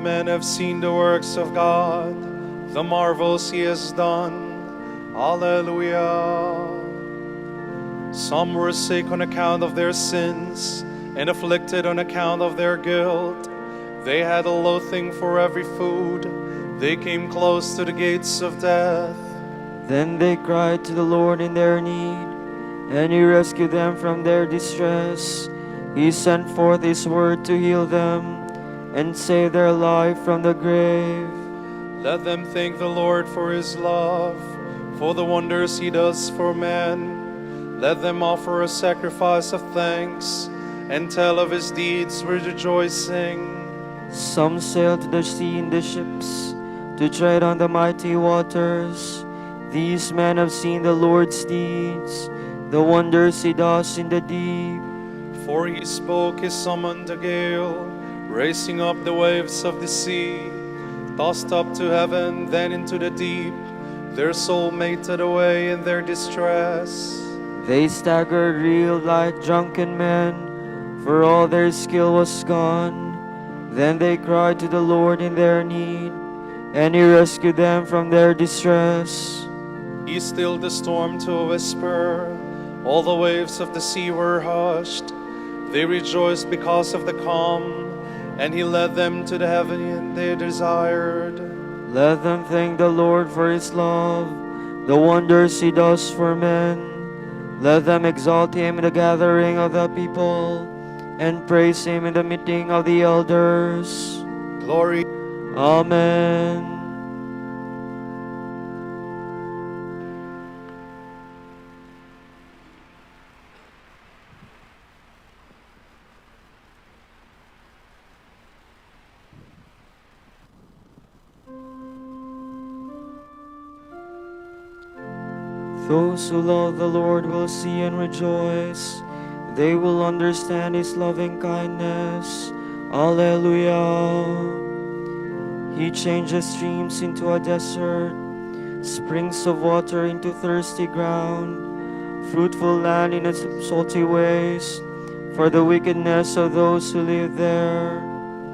Men have seen the works of God, the marvels he has done. Alleluia. Some were sick on account of their sins, and afflicted on account of their guilt. They had a loathing for every food. They came close to the gates of death. Then they cried to the Lord in their need, and he rescued them from their distress. He sent forth his word to heal them, and save their life from the grave. Let them thank the Lord for his love, for the wonders he does for men. Let them offer a sacrifice of thanks and tell of his deeds with rejoicing. Some sail to the sea in the ships, to tread on the mighty waters. These men have seen the Lord's deeds, the wonders he does in the deep. For he spoke, he summoned a gale, raising up the waves of the sea. Tossed up to heaven, then into the deep, their soul melted away in their distress. They staggered, reeled like drunken men, for all their skill was gone. Then they cried to the Lord in their need, and he rescued them from their distress. He stilled the storm to a whisper, all the waves of the sea were hushed. They rejoiced because of the calm, and he led them to the heaven they desired. Let them thank the Lord for his love, the wonders he does for men. Let them exalt him in the gathering of the people, and praise him in the meeting of the elders. Glory. Amen. Those who love the Lord will see and rejoice. They will understand his loving kindness. Alleluia. He changes streams into a desert, springs of water into thirsty ground, fruitful land in its salty waste, for the wickedness of those who live there.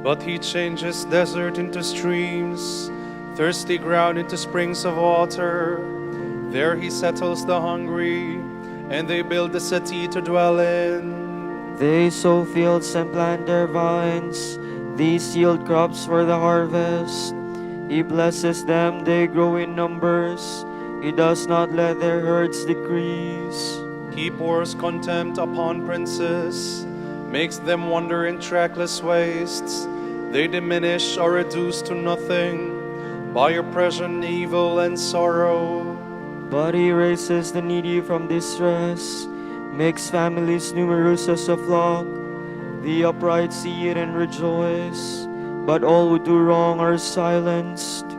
But he changes desert into streams, thirsty ground into springs of water. There he settles the hungry, and they build a city to dwell in. They sow fields and plant their vines. These yield crops for the harvest. He blesses them, they grow in numbers. He does not let their herds decrease. He pours contempt upon princes, makes them wander in trackless wastes. They diminish or reduce to nothing by oppression, evil, and sorrow. But he raises the needy from distress, makes families numerous as a flock. The upright see it and rejoice, but all who do wrong are silenced.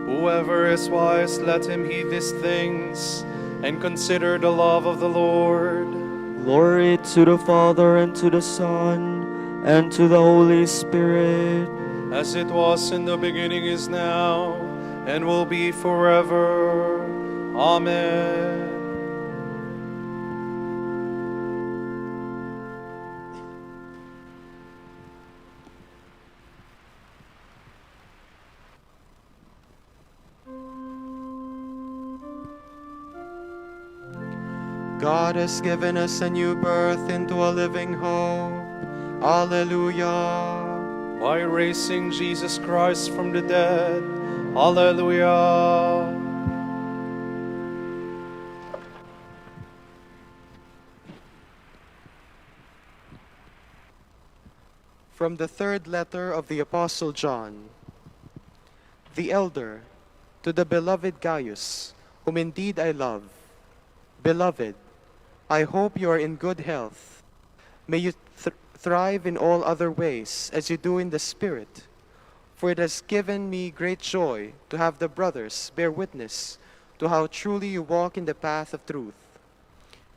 Whoever is wise, let him heed these things, and consider the love of the Lord. Glory to the Father, and to the Son, and to the Holy Spirit. As it was in the beginning, is now, and will be forever. Amen. God has given us a new birth into a living hope. Alleluia. By raising Jesus Christ from the dead. Alleluia. From the third letter of the Apostle John. The elder, to the beloved Gaius, whom indeed I love. Beloved, I hope you are in good health. May you thrive in all other ways, as you do in the Spirit. For it has given me great joy to have the brothers bear witness to how truly you walk in the path of truth.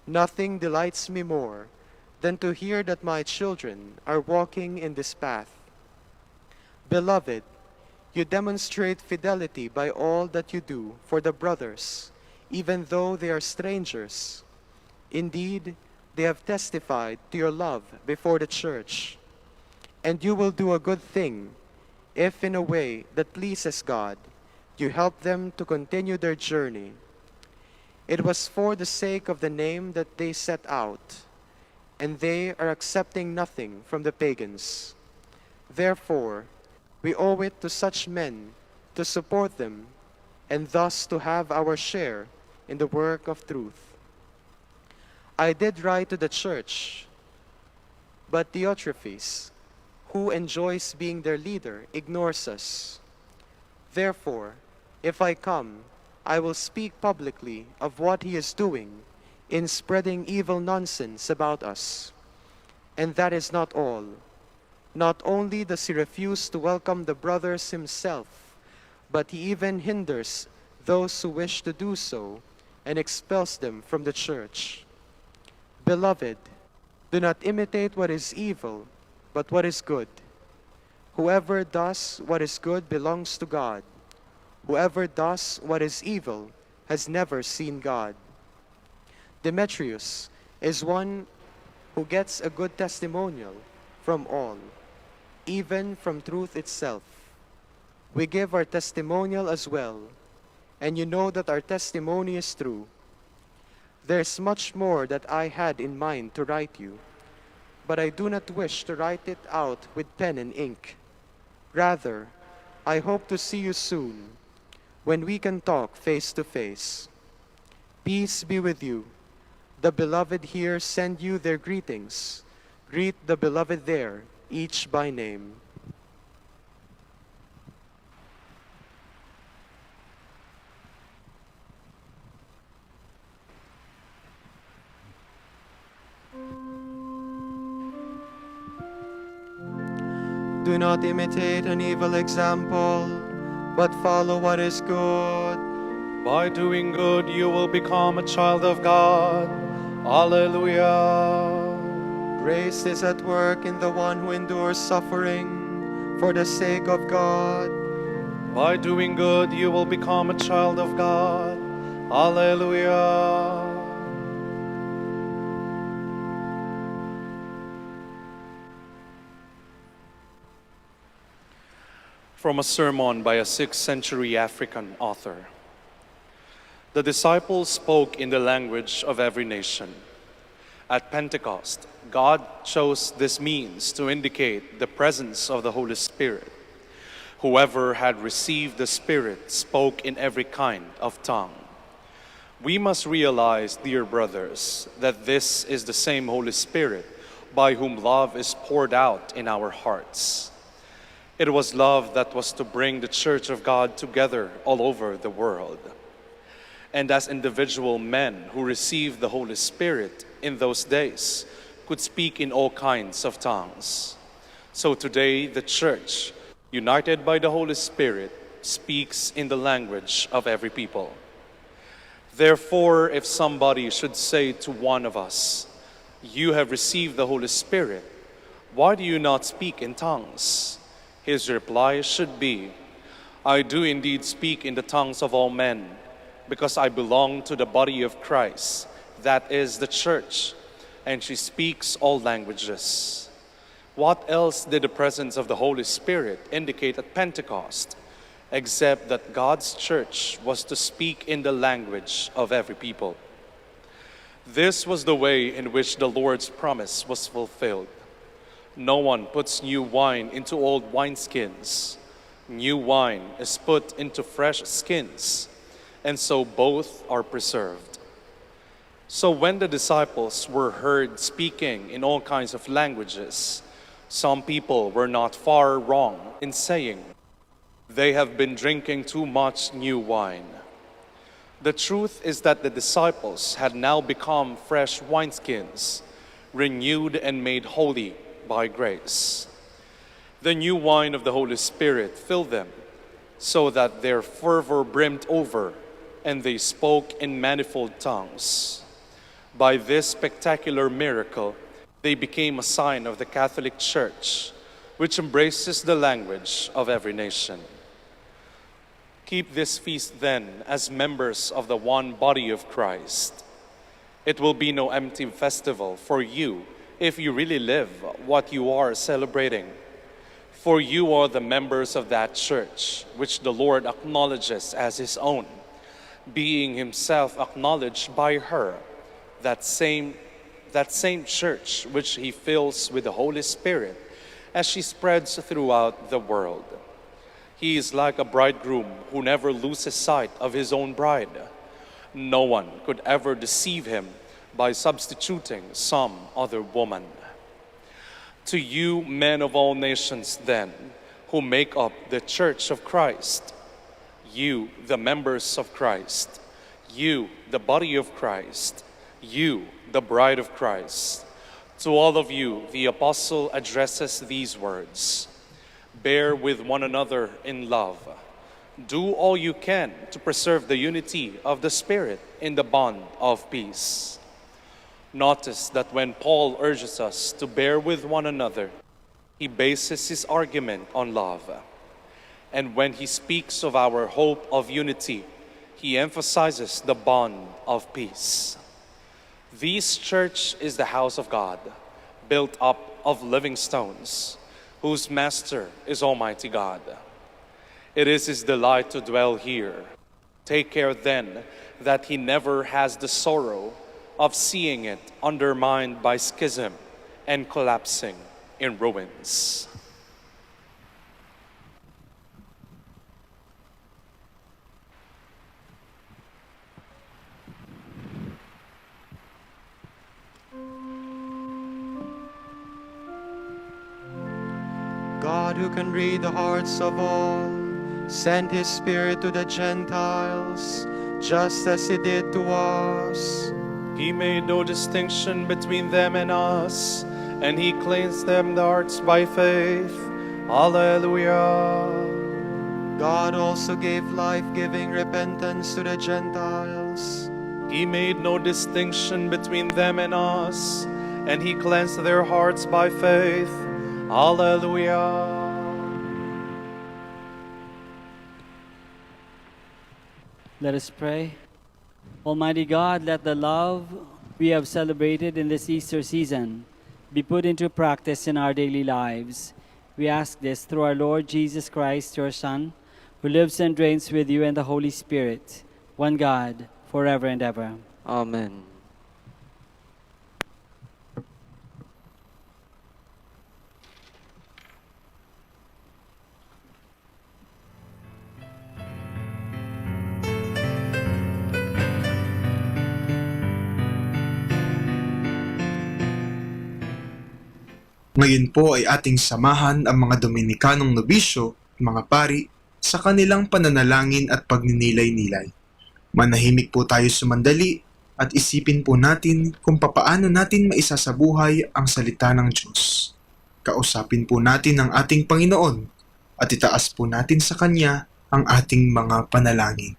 Nothing delights me more than to hear that my children are walking in this path. Beloved, you demonstrate fidelity by all that you do for the brothers, even though they are strangers. Indeed, they have testified to your love before the church. And you will do a good thing if, in a way that pleases God, you help them to continue their journey. It was for the sake of the name that they set out, and they are accepting nothing from the pagans. Therefore, we owe it to such men to support them, and thus to have our share in the work of truth. I did write to the church, but Diotrephes, who enjoys being their leader, ignores us. Therefore, if I come, I will speak publicly of what he is doing in spreading evil nonsense about us. And that is not all. Not only does he refuse to welcome the brothers himself, but he even hinders those who wish to do so and expels them from the church. Beloved, do not imitate what is evil, but what is good. Whoever does what is good belongs to God. Whoever does what is evil has never seen God. Demetrius is one who gets a good testimonial from all, even from truth itself. We give our testimonial as well, and you know that our testimony is true. There's much more that I had in mind to write you, but I do not wish to write it out with pen and ink. Rather, I hope to see you soon, when we can talk face to face. Peace be with you. The beloved here send you their greetings. Greet the beloved there, each by name. Do not imitate an evil example, but follow what is good. By doing good, you will become a child of God. Alleluia. Grace is at work in the one who endures suffering for the sake of God. By doing good, you will become a child of God. Alleluia. From a sermon by a 6th century African author. The disciples spoke in the language of every nation. At Pentecost, God chose this means to indicate the presence of the Holy Spirit. Whoever had received the Spirit spoke in every kind of tongue. We must realize, dear brothers, that this is the same Holy Spirit by whom love is poured out in our hearts. It was love that was to bring the Church of God together all over the world. And as individual men who received the Holy Spirit in those days could speak in all kinds of tongues, so today the Church, united by the Holy Spirit, speaks in the language of every people. Therefore, if somebody should say to one of us, "You have received the Holy Spirit, why do you not speak in tongues?" His reply should be, "I do indeed speak in the tongues of all men, because I belong to the body of Christ, that is the church, and she speaks all languages." What else did the presence of the Holy Spirit indicate at Pentecost, except that God's church was to speak in the language of every people? This was the way in which the Lord's promise was fulfilled. No one puts new wine into old wineskins. New wine is put into fresh skins, and so both are preserved. So when the disciples were heard speaking in all kinds of languages, some people were not far wrong in saying, "They have been drinking too much new wine." The truth is that the disciples had now become fresh wineskins, renewed and made holy by grace. The new wine of the Holy Spirit filled them, so that their fervor brimmed over, and they spoke in manifold tongues. By this spectacular miracle, they became a sign of the Catholic Church, which embraces the language of every nation. Keep this feast then as members of the one body of Christ. It will be no empty festival for you if you really live what you are celebrating. For you are the members of that church, which the Lord acknowledges as his own, being himself acknowledged by her, that same church which he fills with the Holy Spirit as she spreads throughout the world. He is like a bridegroom who never loses sight of his own bride. No one could ever deceive him by substituting some other woman. To you, men of all nations, then, who make up the Church of Christ, you, the members of Christ, you, the body of Christ, you, the bride of Christ. To all of you, the apostle addresses these words: bear with one another in love. Do all you can to preserve the unity of the Spirit in the bond of peace. Notice that when Paul urges us to bear with one another, he bases his argument on love. And when he speaks of our hope of unity, he emphasizes the bond of peace. This church is the house of God, built up of living stones, whose master is Almighty God. It is his delight to dwell here. Take care then that he never has the sorrow of seeing it undermined by schism and collapsing in ruins. God, who can read the hearts of all, sent his Spirit to the Gentiles, just as he did to us. He made no distinction between them and us, and he cleansed them the hearts by faith. Alleluia. God also gave life-giving repentance to the Gentiles. He made no distinction between them and us, and he cleansed their hearts by faith. Alleluia. Let us pray. Almighty God, let the love we have celebrated in this Easter season be put into practice in our daily lives. We ask this through our Lord Jesus Christ, your Son, who lives and reigns with you and the Holy Spirit, one God, forever and ever. Amen. Ngayon po ay ating samahan ang mga Dominikanong nobisyo, mga pari, sa kanilang pananalangin at pagninilay-nilay. Manahimik po tayo sumandali at isipin po natin kung papaano natin maisasabuhay ang salita ng Diyos. Kausapin po natin ang ating Panginoon at itaas po natin sa Kanya ang ating mga panalangin.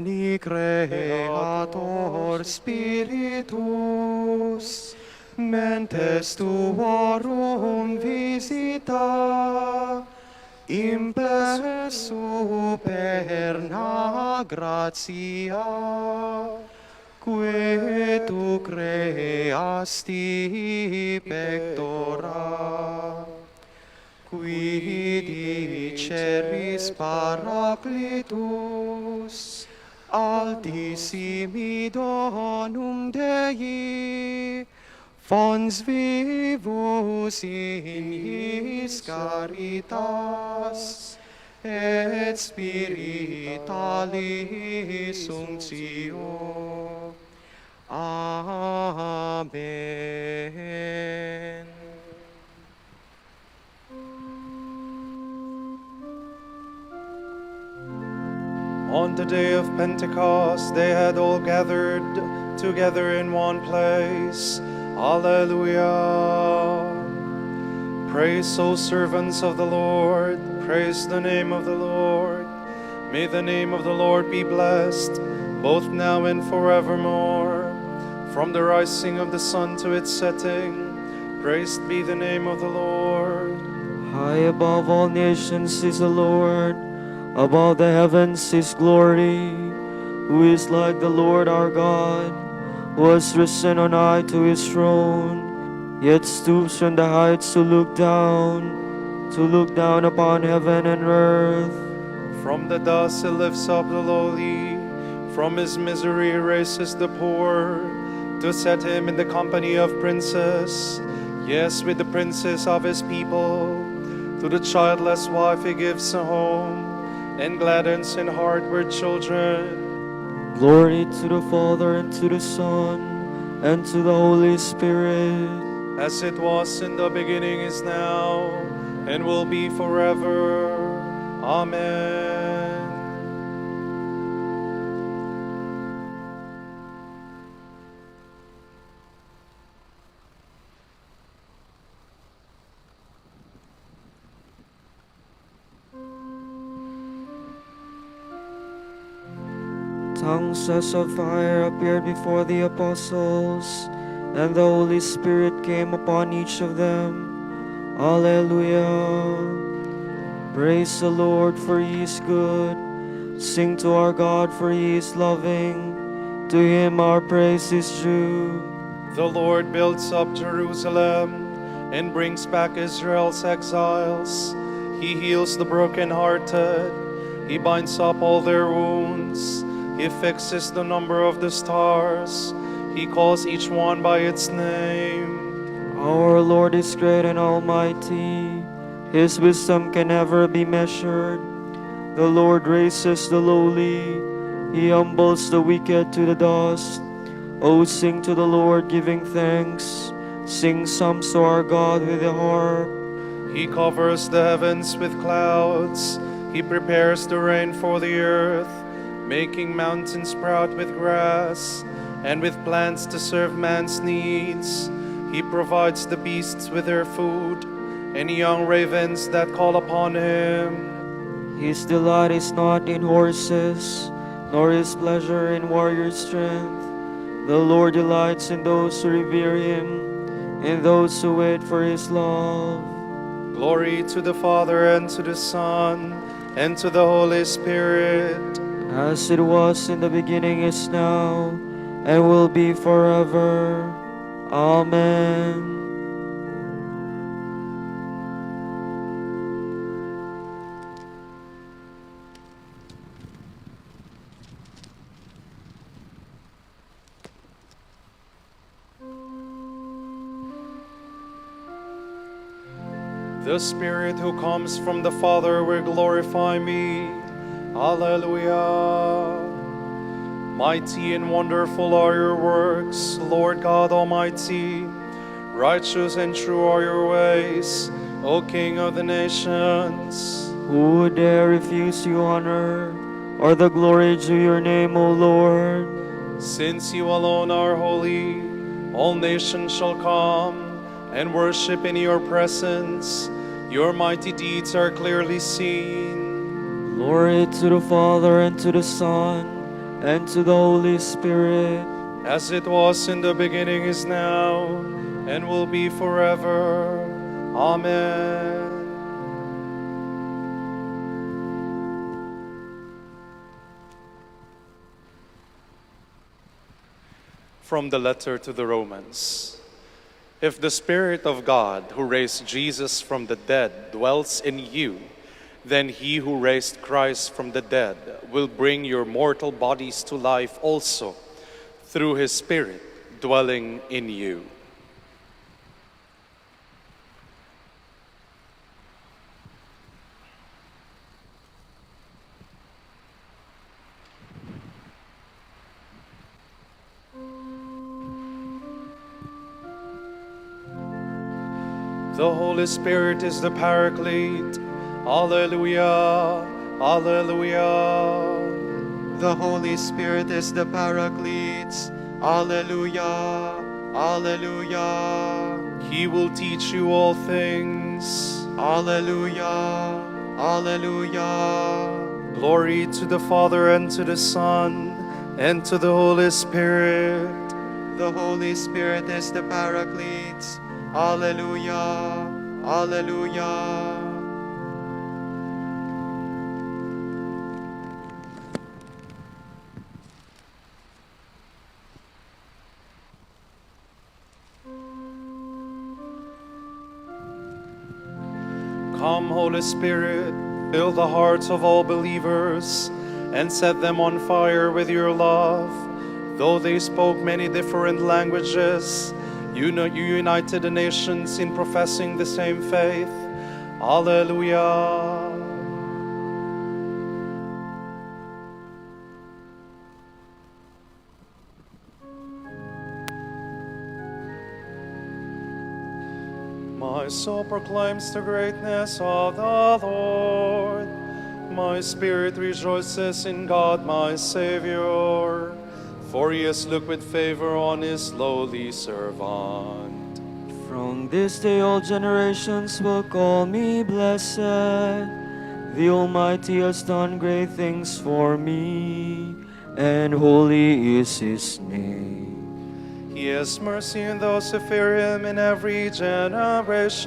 Veni Creator Spiritus, mentes tuorum visita, impe superna gratia, que tu creasti pectora, qui diceris Paraclitus, altissimi donum Dei, fons vivus in his caritas, et spiritualis unctio. Amen. On the day of Pentecost, they had all gathered together in one place. Alleluia. Praise, O servants of the Lord. Praise the name of the Lord. May the name of the Lord be blessed, both now and forevermore. From the rising of the sun to its setting, praised be the name of the Lord. High above all nations is the Lord, above the heavens His glory. Who is like the Lord our God, who has risen on high to His throne, yet stoops from the heights to look down upon heaven and earth. From the dust He lifts up the lowly, from His misery He raises the poor, to set him in the company of princes, yes, with the princes of His people. To the childless wife He gives a home, and gladdens in heart with children. Glory to the Father, and to the Son, and to the Holy Spirit. As it was in the beginning, is now, and will be forever. Amen. Tongues as of fire appeared before the apostles, and the Holy Spirit came upon each of them. Alleluia. Praise the Lord, for He is good. Sing to our God, for He is loving. To Him our praise is due. The Lord builds up Jerusalem and brings back Israel's exiles. He heals the brokenhearted. He binds up all their wounds. He fixes the number of the stars. He calls each one by its name. Our Lord is great and almighty. His wisdom can never be measured. The Lord raises the lowly. He humbles the wicked to the dust. Oh, sing to the Lord, giving thanks. Sing psalms to our God with the harp. He covers the heavens with clouds. He prepares the rain for the earth, making mountains sprout with grass, and with plants to serve man's needs. He provides the beasts with their food, and young ravens that call upon Him. His delight is not in horses, nor His pleasure in warrior strength. The Lord delights in those who revere Him, in those who wait for His love. Glory to the Father, and to the Son, and to the Holy Spirit. As it was in the beginning, is now, and will be forever. Amen. The Spirit who comes from the Father will glorify me. Alleluia. Mighty and wonderful are your works, Lord God Almighty. Righteous and true are your ways, O King of the nations. Who would dare refuse you honor, or the glory due your name, O Lord? Since you alone are holy, all nations shall come and worship in your presence. Your mighty deeds are clearly seen. Glory to the Father, and to the Son, and to the Holy Spirit, as it was in the beginning, is now, and will be forever. Amen. From the letter to the Romans. If the Spirit of God who raised Jesus from the dead dwells in you, then he who raised Christ from the dead will bring your mortal bodies to life also, through his Spirit dwelling in you. The Holy Spirit is the Paraclete. Alleluia, alleluia. The Holy Spirit is the Paraclete. Alleluia, alleluia. He will teach you all things. Alleluia, alleluia. Glory to the Father, and to the Son, and to the Holy Spirit. The Holy Spirit is the Paraclete. Alleluia, alleluia. Come, Holy Spirit, fill the hearts of all believers, and set them on fire with your love. Though they spoke many different languages, you united the nations in professing the same faith. Alleluia. My soul proclaims the greatness of the Lord. My spirit rejoices in God my Savior, for he has looked with favor on his lowly servant. from this day all generations will call me blessed. The Almighty has done great things for me, and holy is his name. He has mercy on those who fear him in every generation.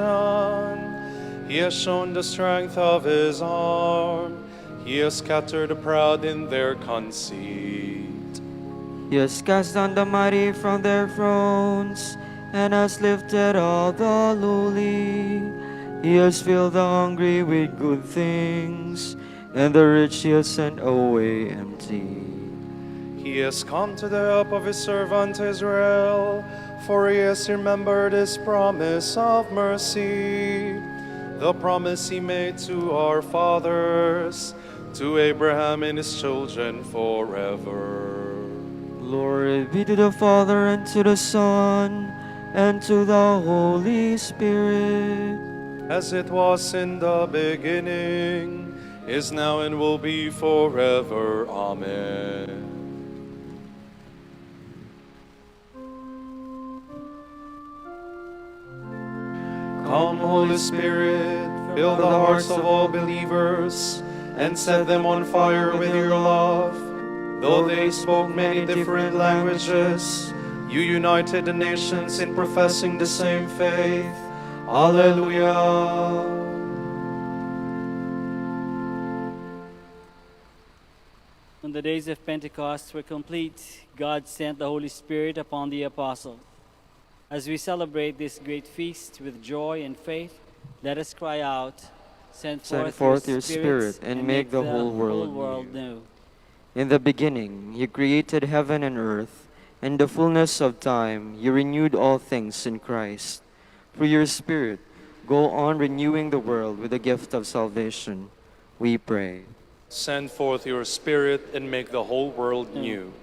He has shown the strength of his arm. He has scattered the proud in their conceit. He has cast down the mighty from their thrones, and has lifted all the lowly. He has filled the hungry with good things, and the rich he has sent away empty. He has come to the help of his servant Israel, for he has remembered his promise of mercy, the promise he made to our fathers, to Abraham and his children forever. Glory be to the Father, and to the Son, and to the Holy Spirit. As it was in the beginning, is now, and will be forever. Amen. Come, Holy Spirit, fill the hearts of all believers, and set them on fire with your love. Though they spoke many different languages, you united the nations in professing the same faith. Alleluia. When the days of Pentecost were complete, God sent the Holy Spirit upon the apostles. As we celebrate this great feast with joy and faith, let us cry out, Send forth your Spirit, and make the whole world new. In the beginning, you created heaven and earth. In the fullness of time, you renewed all things in Christ. Through your Spirit, go on renewing the world with the gift of salvation. We pray. Send forth your Spirit and make the whole world new.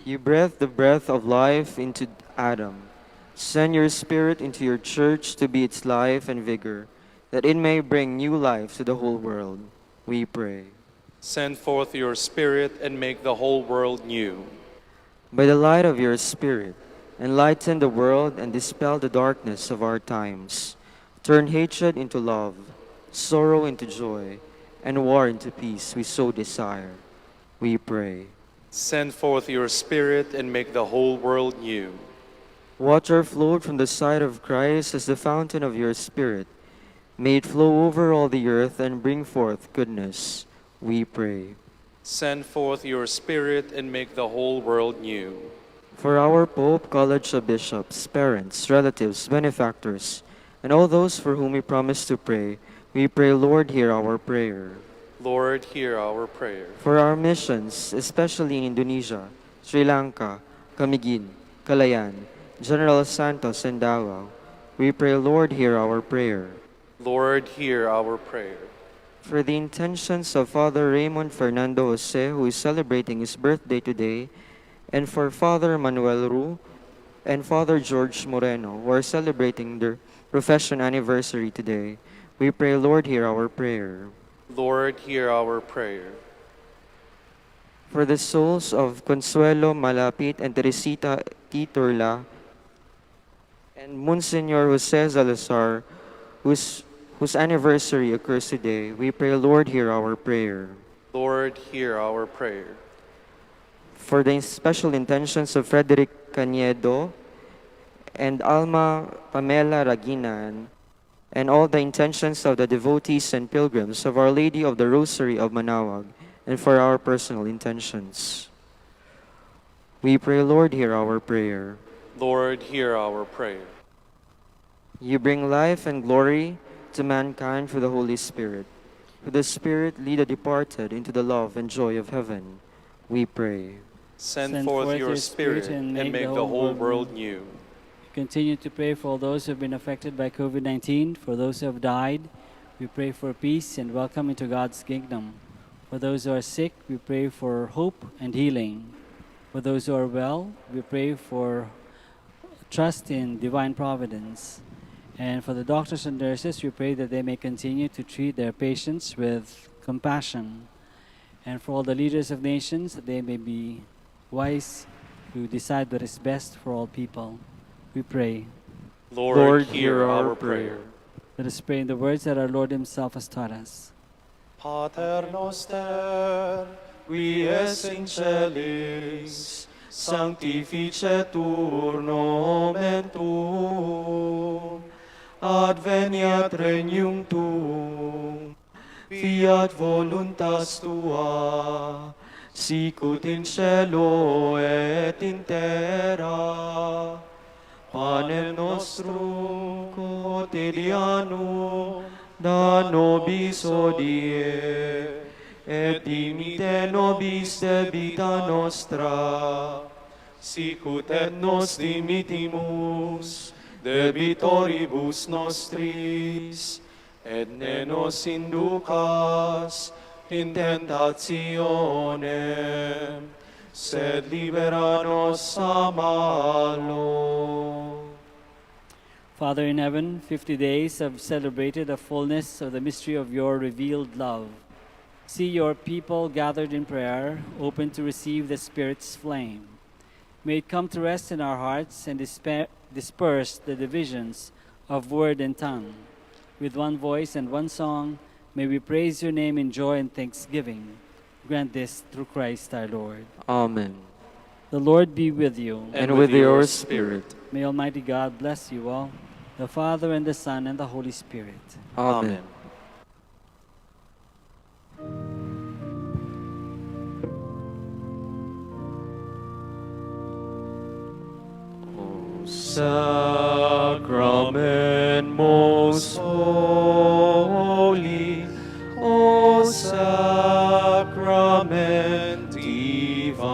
You breathed the breath of life into Adam. Send your Spirit into your church to be its life and vigor, that it may bring new life to the whole world. We pray. Send forth your Spirit and make the whole world new. By the light of your Spirit, enlighten the world and dispel the darkness of our times. Turn hatred into love, sorrow into joy, and war into peace we so desire. We pray. Send forth your Spirit and make the whole world new. Water flowed from the side of Christ as the fountain of your Spirit. May it flow over all the earth and bring forth goodness, we pray. Send forth your Spirit and make the whole world new. For our Pope, College of Bishops, parents, relatives, benefactors, and all those for whom we promise to pray, we pray, Lord, hear our prayer. Lord, hear our prayer. For our missions, especially in Indonesia, Sri Lanka, Camiguin, Calayan, General Santos, and Davao, we pray, Lord, hear our prayer. Lord, hear our prayer. For the intentions of Father Raymond Fernando Jose, who is celebrating his birthday today, and for Father Manuel Ru and Father George Moreno, who are celebrating their profession anniversary today, we pray, Lord, hear our prayer. Lord, hear our prayer. For the souls of Consuelo Malapit and Teresita Quiturla, and Monsignor Jose Salazar, whose anniversary occurs today, we pray, Lord, hear our prayer. Lord, hear our prayer. For the special intentions of Frederick Canedo and Alma Pamela Raginan, and all the intentions of the devotees and pilgrims of Our Lady of the Rosary of Manaoag, and for our personal intentions. We pray, Lord, hear our prayer. Lord, hear our prayer. You bring life and glory to mankind through the Holy Spirit. Through the Spirit, lead the departed into the love and joy of heaven. We pray. Send forth your Spirit and make the whole world new. Continue to pray for all those who have been affected by COVID-19, for those who have died. We pray for peace and welcome into God's kingdom. For those who are sick, we pray for hope and healing. For those who are well, we pray for trust in divine providence. And for the doctors and nurses, we pray that they may continue to treat their patients with compassion. And for all the leaders of nations, that they may be wise to decide what is best for all people. We pray. Lord, hear our prayer. Let us pray in the words that our Lord Himself has taught us. Pater noster, qui es in celis, sanctificetur nomen tuum, adveniat regnum tuum, fiat voluntas tua, sicut in cielo et in terra. Panem nostrum quotidianum da nobis hodie, et dimite nobis debita nostra, sicut et nos dimitimus debitoribus nostris, et ne nos inducas in tentationem, sed libera nos a malo. Father in heaven, 50 days have celebrated the fullness of the mystery of your revealed love. See your people gathered in prayer, open to receive the Spirit's flame. May it come to rest in our hearts and disperse the divisions of word and tongue. With one voice and one song, may we praise your name in joy and thanksgiving. Grant this through Christ our Lord. Amen. The Lord be with you. And with your spirit. May Almighty God bless you all, the Father and the Son and the Holy Spirit. Amen. O sacrament most holy, O sacrament divine,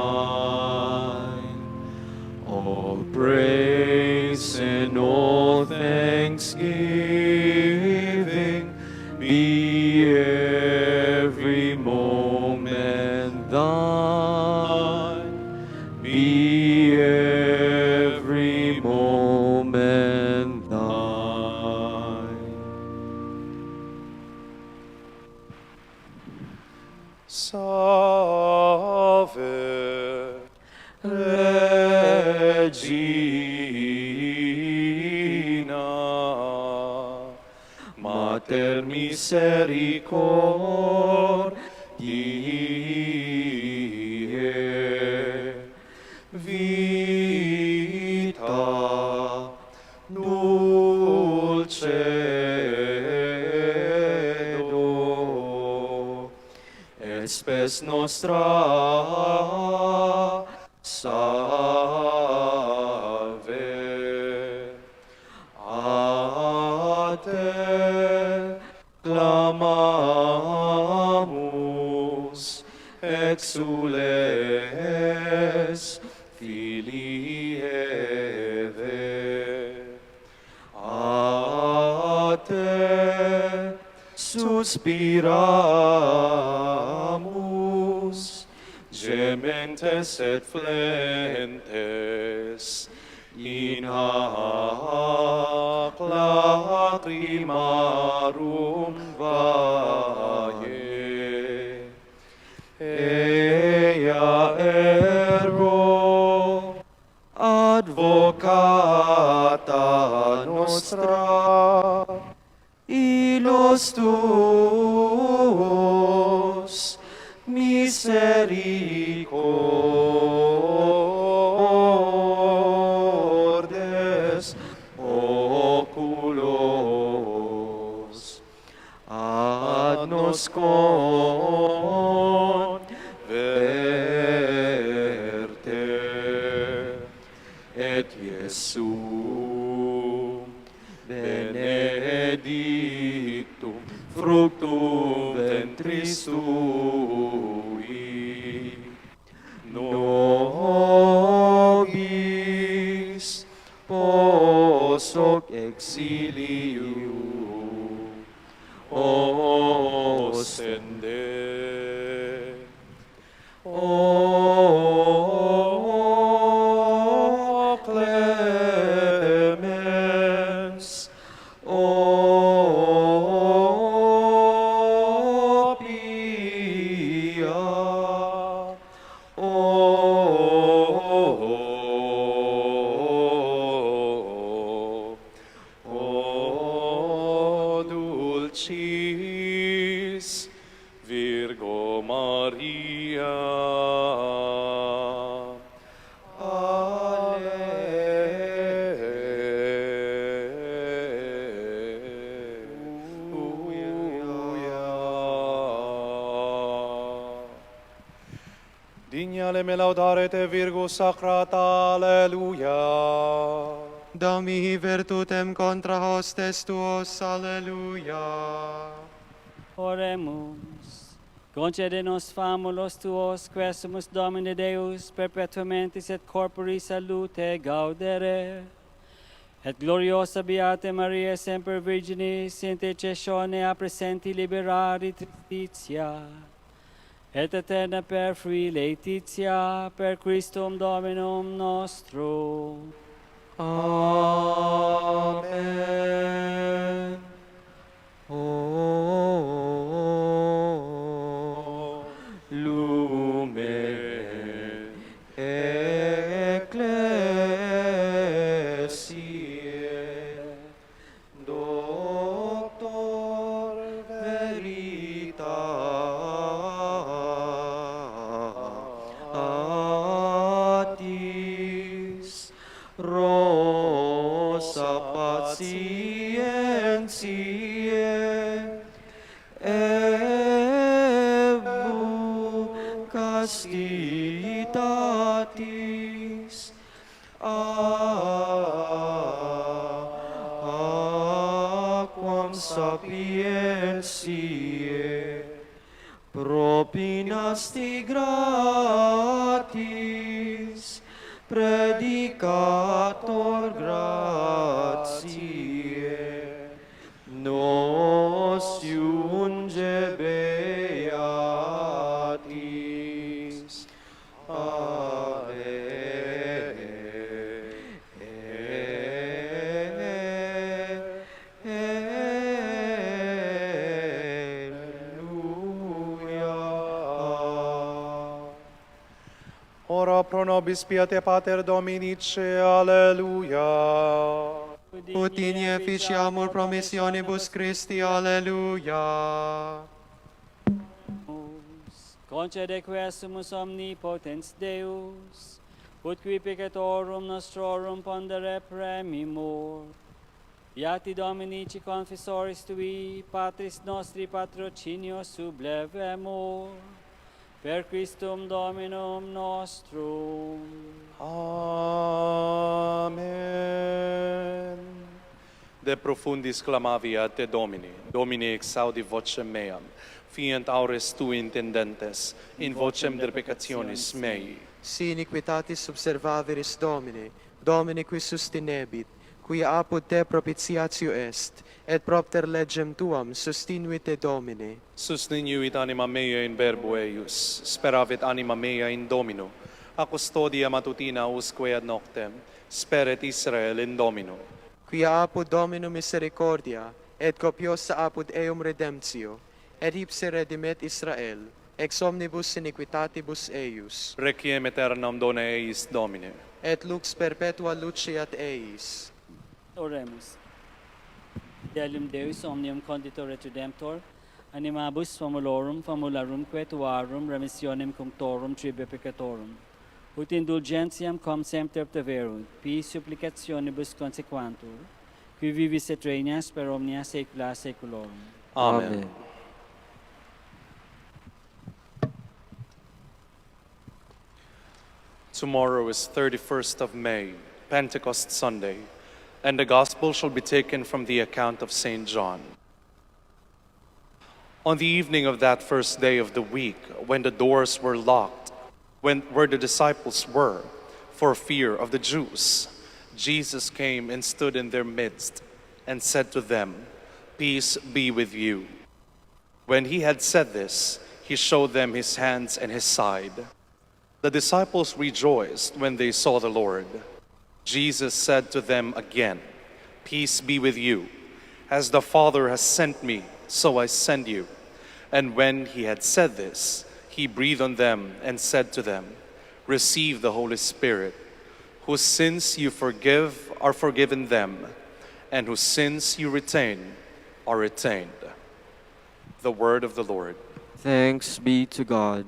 all praise and all thanksgiving be every moment thine, be every moment thine. Salve Regina, Mater misericordiae, vita dulcedo, et spes nostra salve. A te clamamus, exules filii Eve. A te suspiramus, gementes et flentes, in hac lacrimarum valle. Ea ergo advocata nostra, illos tuos misericordes oculos ad nos converte, et Iesum benedictum fructum ventris tui, nobis post hoc exilium oscende. O clemens, o pia, o dulcis Virgo Maria. Dignale me laudare te Virgo Sacrata, alleluia. Da mihi virtutem contra hostes tuos, alleluia. Oremus. Concede nos famulos tuos, quesumus Domine Deus, perpetuamentis et corpori salute gaudere. Et gloriosa Beate Maria, semper Virginis, intercessione a presenti liberari tristitia. Et eterna per frui laetitia, per Christum Dominum nostrum. Amen. O lumen ecclesiae, doctor veritatis, rosa patientiae, ebu castitatis, aquam sapientiae, propinasti gratis, predicator gratiae, nos iunge beatis. Ora pro nobis piate Pater Dominice, alleluia. Ut in efficiamur promissionibus Christi, alleluia. Concede quesumus omnipotens Deus, ut qui peccatorum nostrorum pondere premimur. Beati Dominici confessoris tui, Patris nostri patrocinio sublevemur, per Christum Dominum nostrum. Amen. De profundis clamavi a te Domini, Domini exaudi vocem meam, fiant aures tui intendentes, in vocem deprecationis mei. Si iniquitatis observaveris Domine, Domine qui sustinebit, qui apud te propitiatio est, et propter legem tuam sustinuite Domine. Sustinuit anima mea in verbo eius, speravit anima mea in Domino, a custodia matutina usque ad noctem, speret Israel in Domino. Quia apud Domino misericordia, et copiosa apud eum redemptio, et ipse redimet Israel, ex omnibus iniquitatibus eius. Requiem aeternam dona eis Domine. Et lux perpetua luceat eis. Oremus. Deum Deus omnium conditor et redemptor, animabus famulorum famularum tuarum remissionem cunctorum tribe peccatorum. Ut indulgentiam com semper obteverunt, pis supplicationibus consequantur, qui vivis et regnas per omnia saecula saeculorum. Amen. Tomorrow is 31st of May, Pentecost Sunday, and the Gospel shall be taken from the account of St. John. On the evening of that first day of the week, when the doors were locked, where the disciples were, for fear of the Jews, Jesus came and stood in their midst and said to them, "Peace be with you." When he had said this, he showed them his hands and his side. The disciples rejoiced when they saw the Lord. Jesus said to them again, "Peace be with you. As the Father has sent me, so I send you." And when he had said this, he breathed on them and said to them, "Receive the Holy Spirit. Whose sins you forgive are forgiven them, and whose sins you retain are retained." The word of the Lord. Thanks be to God.